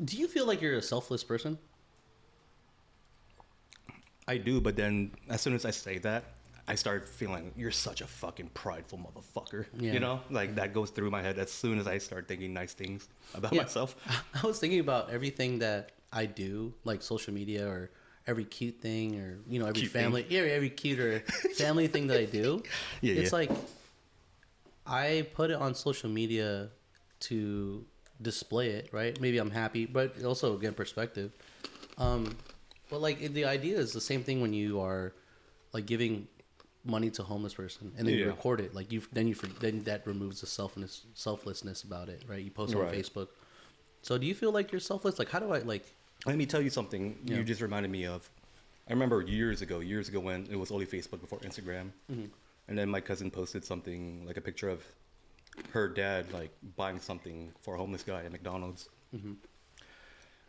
Do you feel like you're a selfless person? I do, but then as soon as I say that, I start feeling you're such a fucking prideful motherfucker. Yeah. Like that goes through my head as soon as I start thinking nice things about myself. I was thinking about everything that I do, like social media or every cute thing or, every Cute family, every cute or family thing that I do. It's like I put it on social media to display it, right? Maybe I'm happy, but also again, perspective. But like the idea is the same thing when you are like giving money to a homeless person and then you record it, like then that removes the selflessness about it, right? You post it on Facebook. So do you feel like you're selfless? Like how do I like? Let me tell you something. You just reminded me of. I remember years ago when it was only Facebook before Instagram, and then my cousin posted something like a picture of her dad like buying something for a homeless guy at McDonald's.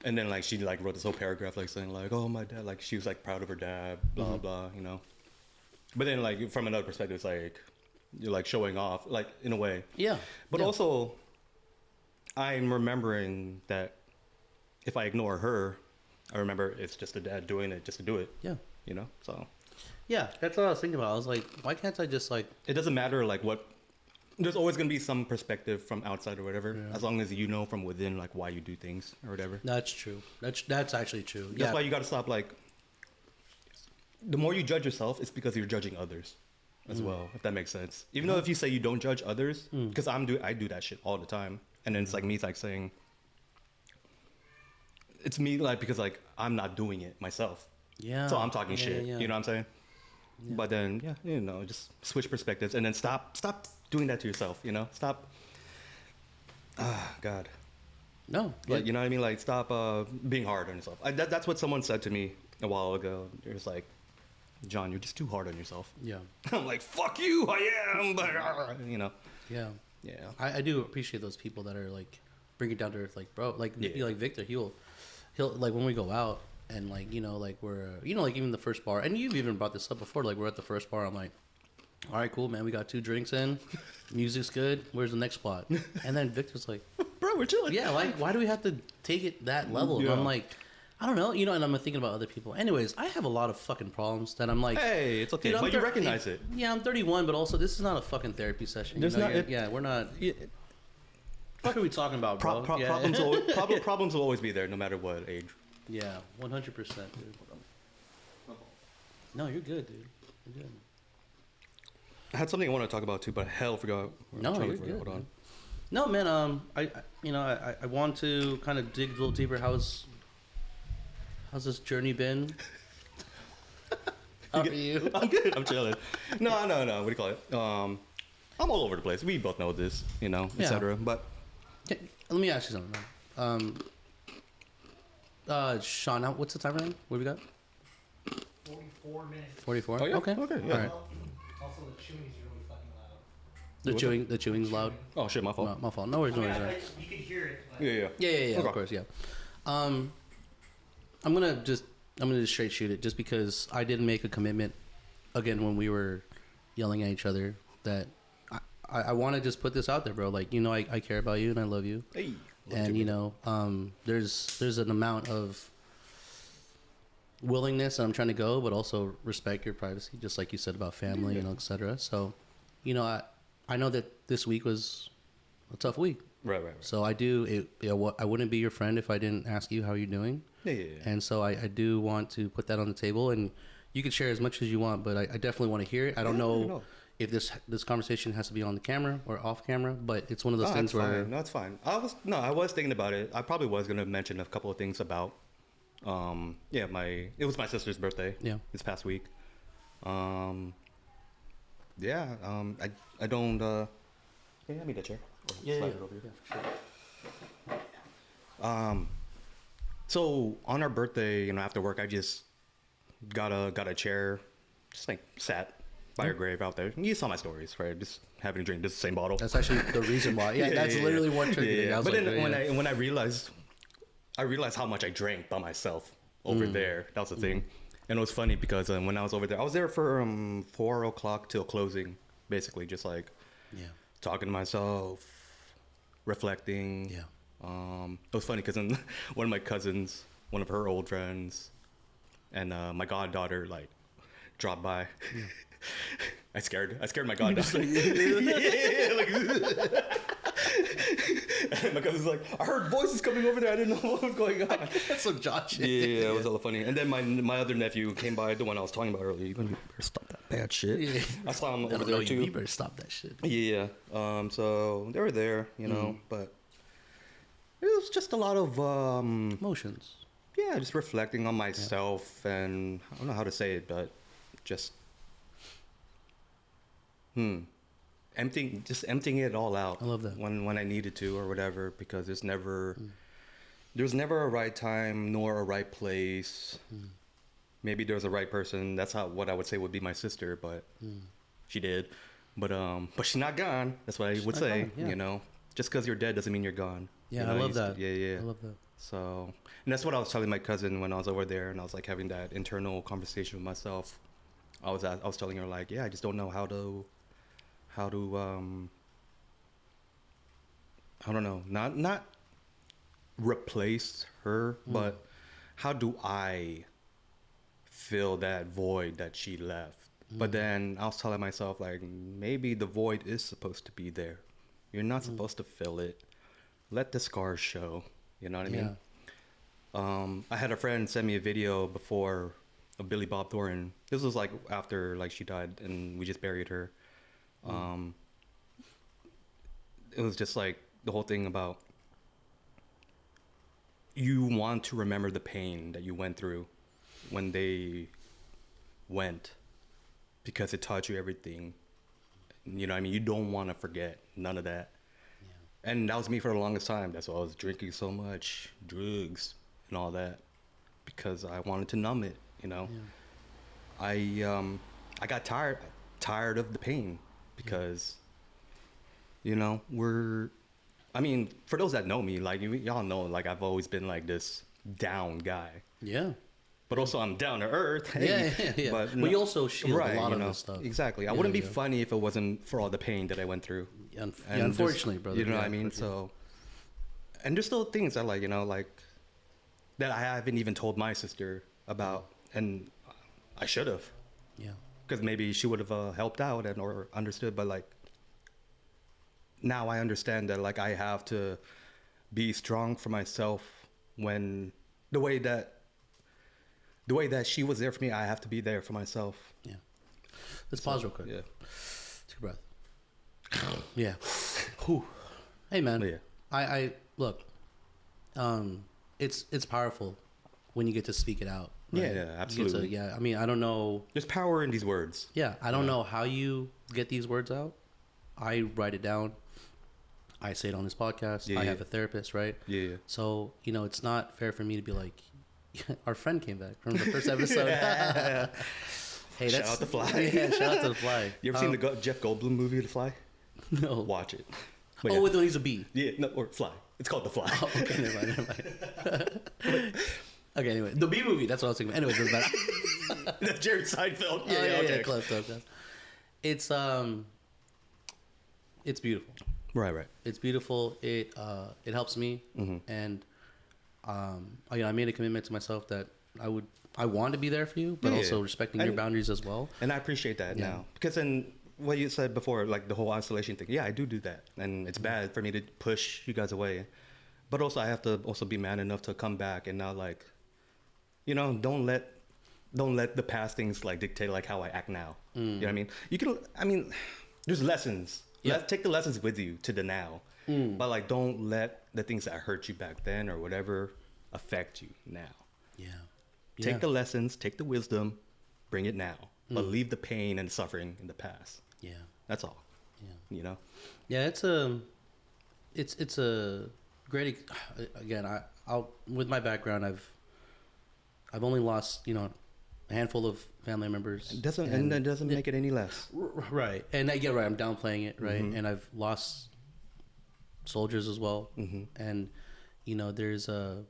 And then like she like wrote this whole paragraph like saying like, oh my dad, like she was like proud of her dad, blah blah, But then like from another perspective, it's like you're like showing off, like in a way. Yeah. But also, I'm remembering that if I ignore her, I remember it's just a dad doing it just to do it. Yeah. So. Yeah, that's what I was thinking about. I was like, why can't I just like? It doesn't matter like what. There's always going to be some perspective from outside or whatever, as long as you know from within like why you do things or whatever. That's true. That's actually true. That's why you got to stop like. The more you judge yourself, it's because you're judging others as well, if that makes sense. Even though if you say you don't judge others, because I do that shit all the time, and then it's like me, it's like saying, it's me like because like I'm not doing it myself. Yeah. So I'm talking shit. You know what I'm saying? Yeah. But then just switch perspectives and then stop doing that to yourself. Stop. God. No. Like you know what I mean? Like stop being hard on yourself. That's what someone said to me a while ago. It was like, John, you're just too hard on yourself. Yeah. I'm like, fuck you, I am, but Yeah. Yeah. I do appreciate those people that are like bring it down to earth, like bro, like like Victor, he'll like when we go out and like like we're like even the first bar, and you've even brought this up before, like we're at the first bar, I'm like, all right, cool, man, we got 2 drinks in, music's good, where's the next spot? And then Victor's like, bro, we're chilling. Yeah, like why do we have to take it that level? And I'm like, I don't know, and I'm thinking about other people. Anyways, I have a lot of fucking problems that I'm like, hey, it's okay, but you recognize it. Yeah, I'm 31, but also this is not a fucking therapy session. We're not. What are we talking about, bro? Problems will always be there, no matter what age. Yeah, 100%, dude. No, you're good, dude. You're good. I had something I want to talk about too, but hell, forgot. No, you're good. Hold on. No, man. I want to kind of dig a little deeper. How's this journey been? How are you? I'm good. I'm chilling. No. What do you call it? I'm all over the place. We both know this, etc. But let me ask you something. Sean, what's the time right now? What have we got? 44 minutes. 44? Oh, yeah? Okay. Yeah. Also, the chewing's really fucking loud. The chewing's loud? Oh, shit, my fault. No, my fault. No worries, You can hear it. But... Yeah. Okay. Of course, yeah. I'm gonna just straight shoot it just because I didn't make a commitment again when we were yelling at each other. That I want to just put this out there, bro. Like, you know, I care about you and I love you. Hey, and you know, there's an amount of willingness, and I'm trying to go, but also respect your privacy, just like you said about family, you know, etc. So, you know, I know that this week was a tough week. Right. So I wouldn't be your friend if I didn't ask you how you're doing. Yeah. And so I do want to put that on the table, and you can share as much as you want, but I definitely want to hear it. I don't know if this conversation has to be on the camera or off camera, but it's one of those things where... No, it's fine. I was thinking about it. I probably was going to mention a couple of things about, it was my sister's birthday this past week. I don't, can you hand me the chair? Yeah, for sure. So on our birthday, you know, after work, I just got a chair, just like sat by her grave out there. You saw my stories, right? Just having a drink, just the same bottle. That's actually the reason why. Yeah, that's literally what triggered it. But like, then when I realized how much I drank by myself over there. That was the thing. And it was funny because when I was over there, I was there for 4 o'clock till closing, basically, just like talking to myself, reflecting. Yeah. It was funny because one of my cousins, one of her old friends, and my goddaughter like dropped by. I scared my goddaughter. And my cousin's like, I heard voices coming over there. I didn't know what was going on. That's some Josh shit. Yeah, it was hella funny. And then my other nephew came by, the one I was talking about earlier. You better stop that bad shit. Yeah. I saw him over there too. You better stop that shit. Yeah. So they were there, you know, but it was just a lot of emotions. Yeah, just reflecting on myself, and I don't know how to say it, but just emptying it all out. I love that. When I needed to or whatever, because there's never a right time nor a right place. Maybe there's a right person. That's what I would say would be my sister, but she did. But she's not gone. That's what I would say. You know, just because you're dead doesn't mean you're gone. Yeah, you know, I love that. Yeah. I love that. So, and that's what I was telling my cousin when I was over there, and I was like having that internal conversation with myself. I was telling her like, I just don't know how to I don't know, not replace her, but how do I fill that void that she left? But then I was telling myself like, maybe the void is supposed to be there. You're not supposed to fill it. Let the scars show. You know what I mean? I had a friend send me a video before of Billy Bob Thornton. This was like after like she died and we just buried her. It was just like the whole thing about you want to remember the pain that you went through when they went, because it taught you everything. You know what I mean? You don't want to forget none of that. And that was me for the longest time. That's why I was drinking so much, drugs and all that, because I wanted to numb it, you know. I got tired of the pain, because you know, I mean, for those that know me, like y'all know, like I've always been like this down guy. Yeah. But also I'm down to earth. Hey, yeah. But we also shield a lot of this stuff. Exactly. I wouldn't be funny if it wasn't for all the pain that I went through. Unfortunately, just, brother. You know what I mean? So, and there's still things I like, you know, like that I haven't even told my sister about, and I should have. Yeah. Because maybe she would have helped out or understood, but like now I understand that like I have to be strong for myself when the way that she was there for me, I have to be there for myself. Yeah. Let's pause real quick. Yeah. Take a breath. Yeah. Whew. Hey man. Yeah. I look. It's powerful when you get to speak it out. Right? Yeah, absolutely. I mean, I don't know. There's power in these words. Yeah, I don't know how you get these words out. I write it down. I say it on this podcast. I have a therapist, right? Yeah. So, you know, it's not fair for me to be like, our friend came back from the first episode. Hey, shout out to Fly. Yeah, shout out to the Fly. You ever seen the Jeff Goldblum movie, The Fly? No. Watch it. But when he's a bee. Yeah, no, or Fly. It's called The Fly. Oh, okay, never mind. Okay, anyway, the bee movie. That's what I was thinking. Anyways, that's Jerry Seinfeld. Yeah, close. It's beautiful. Right. It's beautiful. It helps me, and I made a commitment to myself that I want to be there for you, but also respecting your boundaries as well. And I appreciate that now, because then what you said before, like the whole isolation thing. Yeah, I do that, and it's bad for me to push you guys away, but also I have to also be man enough to come back and not like, don't let the past things like dictate like how I act now. You know what I mean? There's lessons. Yeah. Take the lessons with you to the now, but like don't let the things that hurt you back then or whatever affect you now. Yeah. Take the lessons, take the wisdom, bring it now, but leave the pain and suffering in the past. Yeah. That's all. Yeah. Yeah, it's a great. Again, I'll with my background, I've only lost a handful of family members. It doesn't make it any less. Right, and right. I'm downplaying it, right? And I've lost soldiers as well, and there's a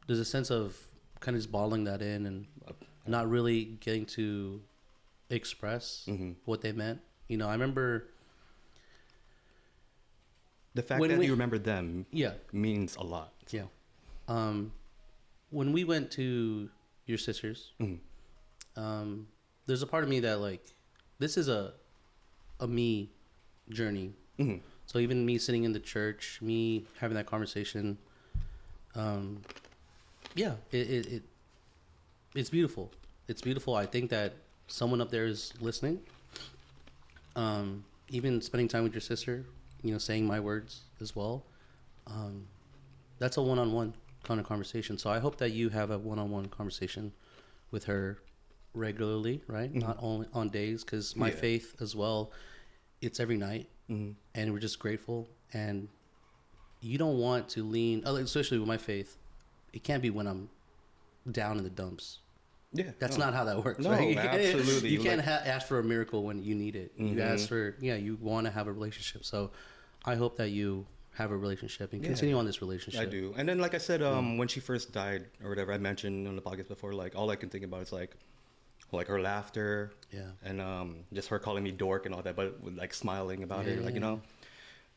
sense of kind of just bottling that in and not really getting to express what they meant. I remember the fact that you remember them means a lot. Yeah. When we went to your sister's, there's a part of me that like, this is a me journey. So even me sitting in the church, me having that conversation, it's beautiful. It's beautiful. I think that someone up there is listening. Even spending time with your sister, saying my words as well. That's a one-on-one kind of conversation. So I hope that you have a one-on-one conversation with her regularly, right? Not only on days, because my faith as well, it's every night, and we're just grateful. And you don't want to lean, especially with my faith, it can't be when I'm down in the dumps. Yeah, that's not how that works. No, right? absolutely. You can't ask for a miracle when you need it. You ask for, you want to have a relationship. So I hope that you have a relationship and continue on this relationship. I do. And then, like I said, when she first died or whatever, I mentioned on the podcast before, like all I can think about is like her laughter, and just her calling me dork and all that, but with, like smiling about it, like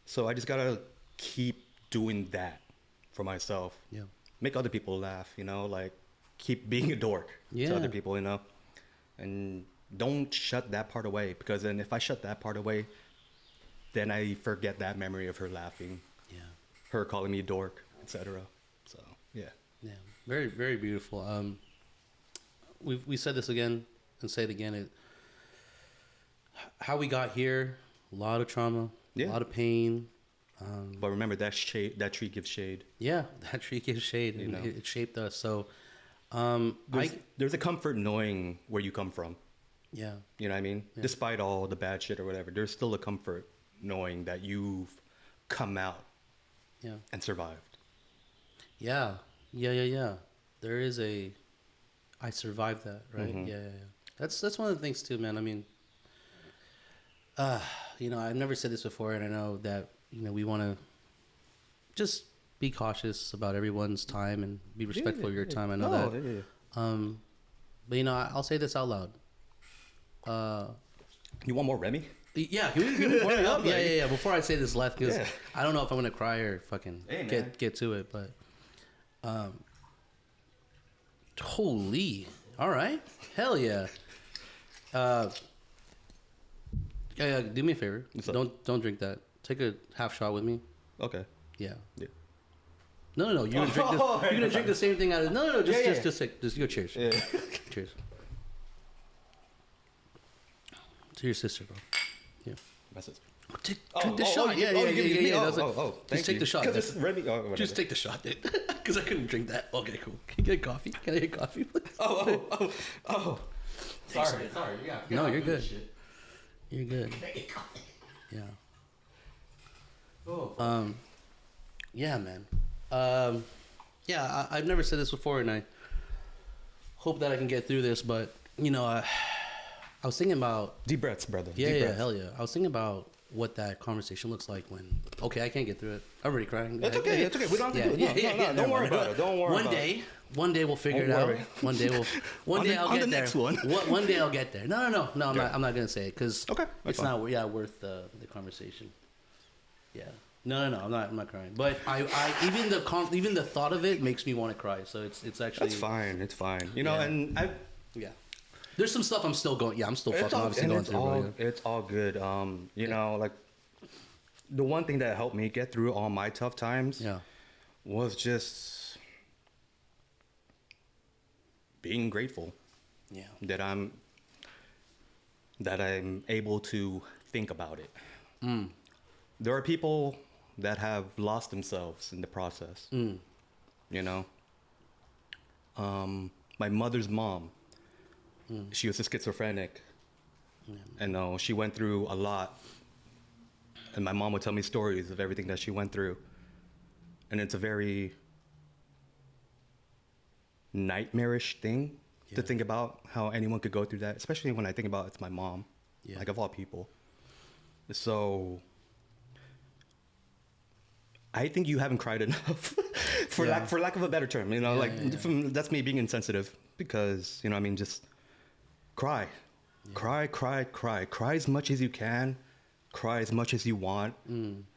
So I just gotta keep doing that for myself. Yeah. Make other people laugh, like keep being a dork to other people, and don't shut that part away, because then if I shut that part away, then I forget that memory of her laughing, her calling me a dork, etc. So yeah, very, very beautiful. We said this again and say it again. How we got here, a lot of trauma, a lot of pain. But remember that tree gives shade. Yeah, that tree gives shade, and it shaped us. So there's a comfort knowing where you come from. Yeah. You know what I mean? Yeah. Despite all the bad shit or whatever, there's still a comfort knowing that you've come out and survived. Yeah. There is I survived that, right? Yeah. That's one of the things too, man. I mean, I've never said this before, and I know that, we want to just be cautious about everyone's time and be respectful of your time. I know that. But I'll say this out loud. You want more Remy? Yeah, can we warm it up? Yeah. Before I say this last, because I don't know if I'm gonna cry or fucking get to it, but holy, all right, hell yeah. Do me a favor. Don't drink that. Take a half shot with me. Okay. Yeah. No. You're gonna drink this. You're gonna drink the same thing out of. No. Just go. Cheers. Yeah. Cheers. To your sister, bro. Yeah. My sister. Drink the shot. Yeah. Just take the shot. Just take the shot, dude. Because I couldn't drink that. Okay, cool. Can you get coffee? Can I get coffee, please? Oh. Sorry. Yeah. No, you're good. You're good. Yeah. Oh. Yeah, man. I've never said this before, and I hope that I can get through this. But I was thinking about deep breaths, brother. Yeah, hell yeah. I was thinking about what that conversation looks like when I can't get through it. I'm already crying. It's okay. It's okay. We don't have to do it. No, don't worry about it. Don't worry about it. One day we'll figure it out. One day I'll get there. Next one. One day I'll get there. No. I'm not gonna say it because it's not worth the conversation. Yeah. No. I'm not crying. But I even the thought of it makes me want to cry. So it's actually that's fine. It's fine. You know, and I. Yeah. There's some stuff I'm still going. Yeah, I'm still fucking obviously going through. It's all good. You know, like the one thing that helped me get through all my tough times. Was just being grateful. Yeah. That I'm able to think about it. There are people that have lost themselves in the process. You know. My mother's mom. She was a schizophrenic, and she went through a lot. And my mom would tell me stories of everything that she went through, and it's a very nightmarish thing to think about how anyone could go through that. Especially when I think about it's my mom, like of all people. So I think you haven't cried enough, for lack of a better term. You know, that's me being insensitive because I mean just. Cry as much as you can, cry as much as you want.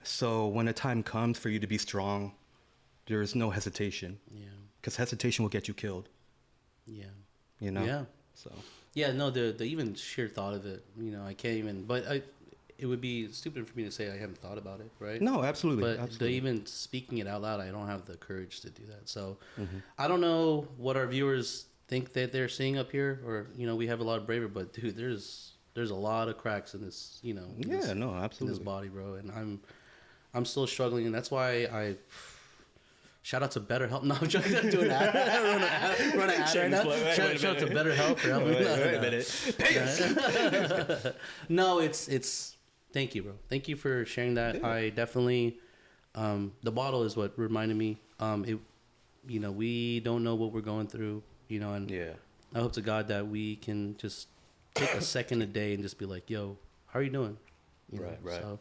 So when the time comes for you to be strong, there is no hesitation. Because hesitation will get you killed. You know. So. No, the even sheer thought of it, I can't even. But it would be stupid for me to say I haven't thought about it, right? No, absolutely. But even speaking it out loud, I don't have the courage to do that. So I don't know what our viewers think that they're seeing up here, or we have a lot of bravery, but dude, there's a lot of cracks in this, absolutely, in this body, bro, and I'm still struggling, and that's why I shout out to BetterHelp. No, I'm trying to do an ad. Run an ad right now. Shout out to BetterHelp for helping. Pay us. No, it's thank you, bro. Thank you for sharing that. I definitely the bottle is what reminded me. We don't know what we're going through. And I hope to God that we can just take a second a day and just be like, yo, how are you doing? Right. So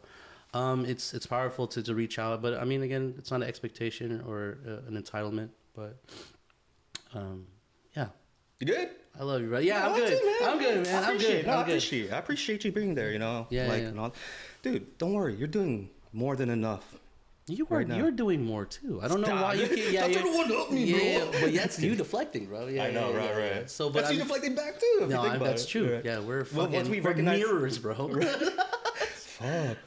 it's powerful to reach out. But, I mean, again, it's not an expectation or an entitlement. But, yeah. You good? I love you, bro. Yeah, I'm good. I'm good, man. I'm good. I appreciate you being there, Yeah. Dude, don't worry. You're doing more than enough. You're doing more too. I don't know why you can't. Yeah, that's the one to help me, bro. Yeah, but that's you deflecting, bro. Yeah, I know, right. So, but that's you deflecting back too. That's true. Right. Yeah, we're fucking mirrors, bro. Fuck.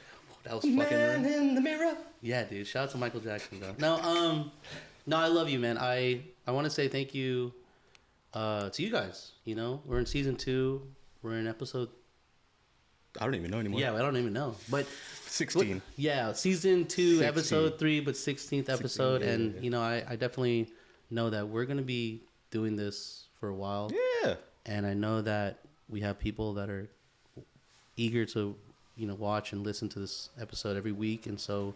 That was fucking. Man in the mirror. Yeah, dude. Shout out to Michael Jackson, though. No, I love you, man. I want to say thank you to you guys. We're in season 2. We're in episode. I don't even know anymore. Yeah, I don't even know, but. 16. Season 2, 16. Episode 3, but 16th episode. 16, and, I definitely know that we're going to be doing this for a while. Yeah. And I know that we have people that are eager to, watch and listen to this episode every week. And so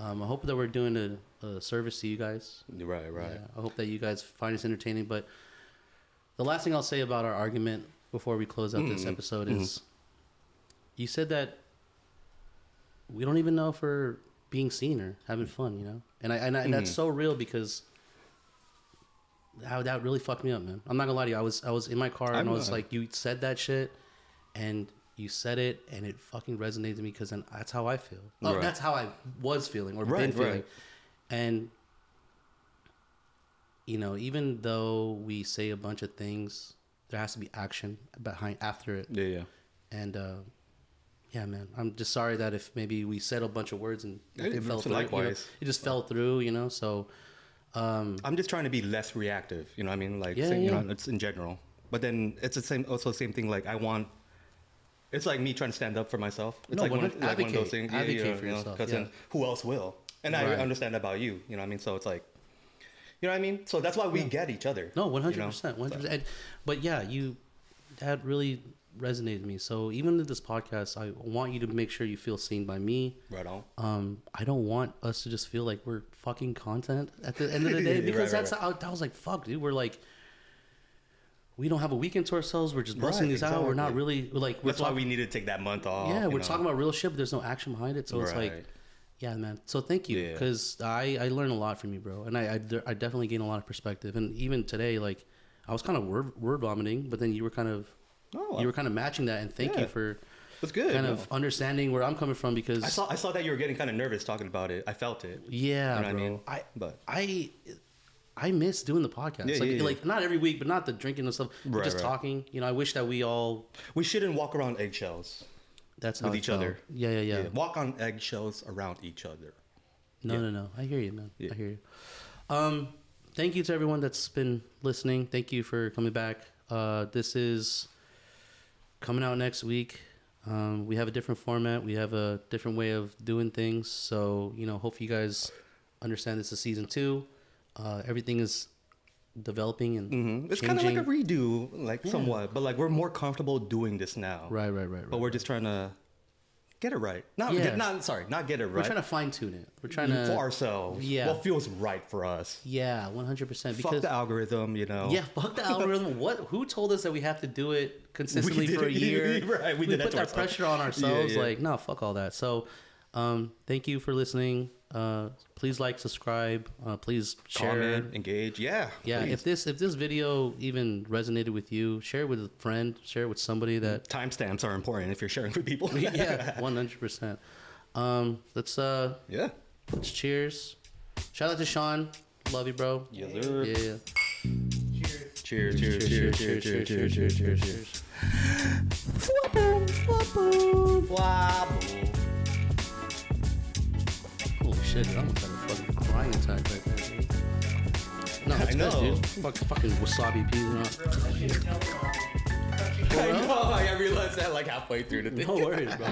I hope that we're doing a service to you guys. Right. Yeah, I hope that you guys find us entertaining. But the last thing I'll say about our argument before we close out this episode is you said that we don't even know if we're being seen or having fun, and that's so real because that really fucked me up, man. I'm not gonna lie to you. I was in my car and I was like, you said that shit, and you said it, and it fucking resonated with me because then that's how I feel. Right. That's how I was feeling or been feeling, right. And even though we say a bunch of things, there has to be action after it. Yeah. And yeah, man. I'm just sorry that if maybe we said a bunch of words and it fell through. Likewise. It just fell through, So I'm just trying to be less reactive. You know what I mean? Like, it's in general. But then it's the same thing. Like it's like me trying to stand up for myself. It's one of those things. Advocate for yourself. Because then who else will? And I understand about you. You know what I mean? So it's like, you know what I mean? So that's why we get each other. No, 100%. 100%. But yeah, that really resonated with me. So even in this podcast, I want you to make sure you feel seen by me. Right on. I don't want us to just feel like we're fucking content at the end of the day because that's how I was like, fuck, dude. We're like, we don't have a weekend to ourselves. We're just busting these out. We're not really like. That's why we needed to take that month off. Yeah, we're talking about real shit, but there's no action behind it. So it's like, yeah, man. So thank you, because I learned a lot from you, bro, and I definitely gained a lot of perspective. And even today, like, I was kind of word vomiting, but then you were kind of matching that, and thank you for. That's good. Kind of understanding where I'm coming from, because I saw that you were getting kind of nervous talking about it. I felt it. Yeah, you know bro. what I mean? I miss doing the podcast. Like not every week, but not the drinking and stuff. But just talking. You know, I wish that we shouldn't walk around eggshells. That's how with each other. Yeah. Walk on eggshells around each other. No. I hear you, man. I hear you. Thank you to everyone that's been listening. Thank you for coming back. This is coming out next week. We have a different format. We have a different way of doing things. So, you know, hopefully you guys understand this is season 2. Everything is developing and it's kind of like a redo, like somewhat, but like we're more comfortable doing this now. Right. But we're just trying to get it right. Not get it right. We're trying to fine tune it. We're trying to for ourselves. Yeah. What feels right for us. Yeah, 100%. Fuck the algorithm, you know. Yeah, fuck the algorithm. Who told us that we have to do it consistently for a year? Right. We put that pressure on ourselves. Like, no, fuck all that. So, thank you for listening. Please like, subscribe. Please share, comment, engage. Yeah. Please. If this video even resonated with you, share it with a friend. Share it with somebody that. Timestamps are important if you're sharing with people. Yeah, 100%. Let's cheers. Shout out to Sean. Love you, bro. Yes, sir. Yeah. Cheers. FWABOOM. Holy shit, dude. I almost had a fucking crying attack right there, dude. No, it's good, dude. I'm about fucking wasabi peas and all. I know. I realized that like halfway through the thing. No worries, bro.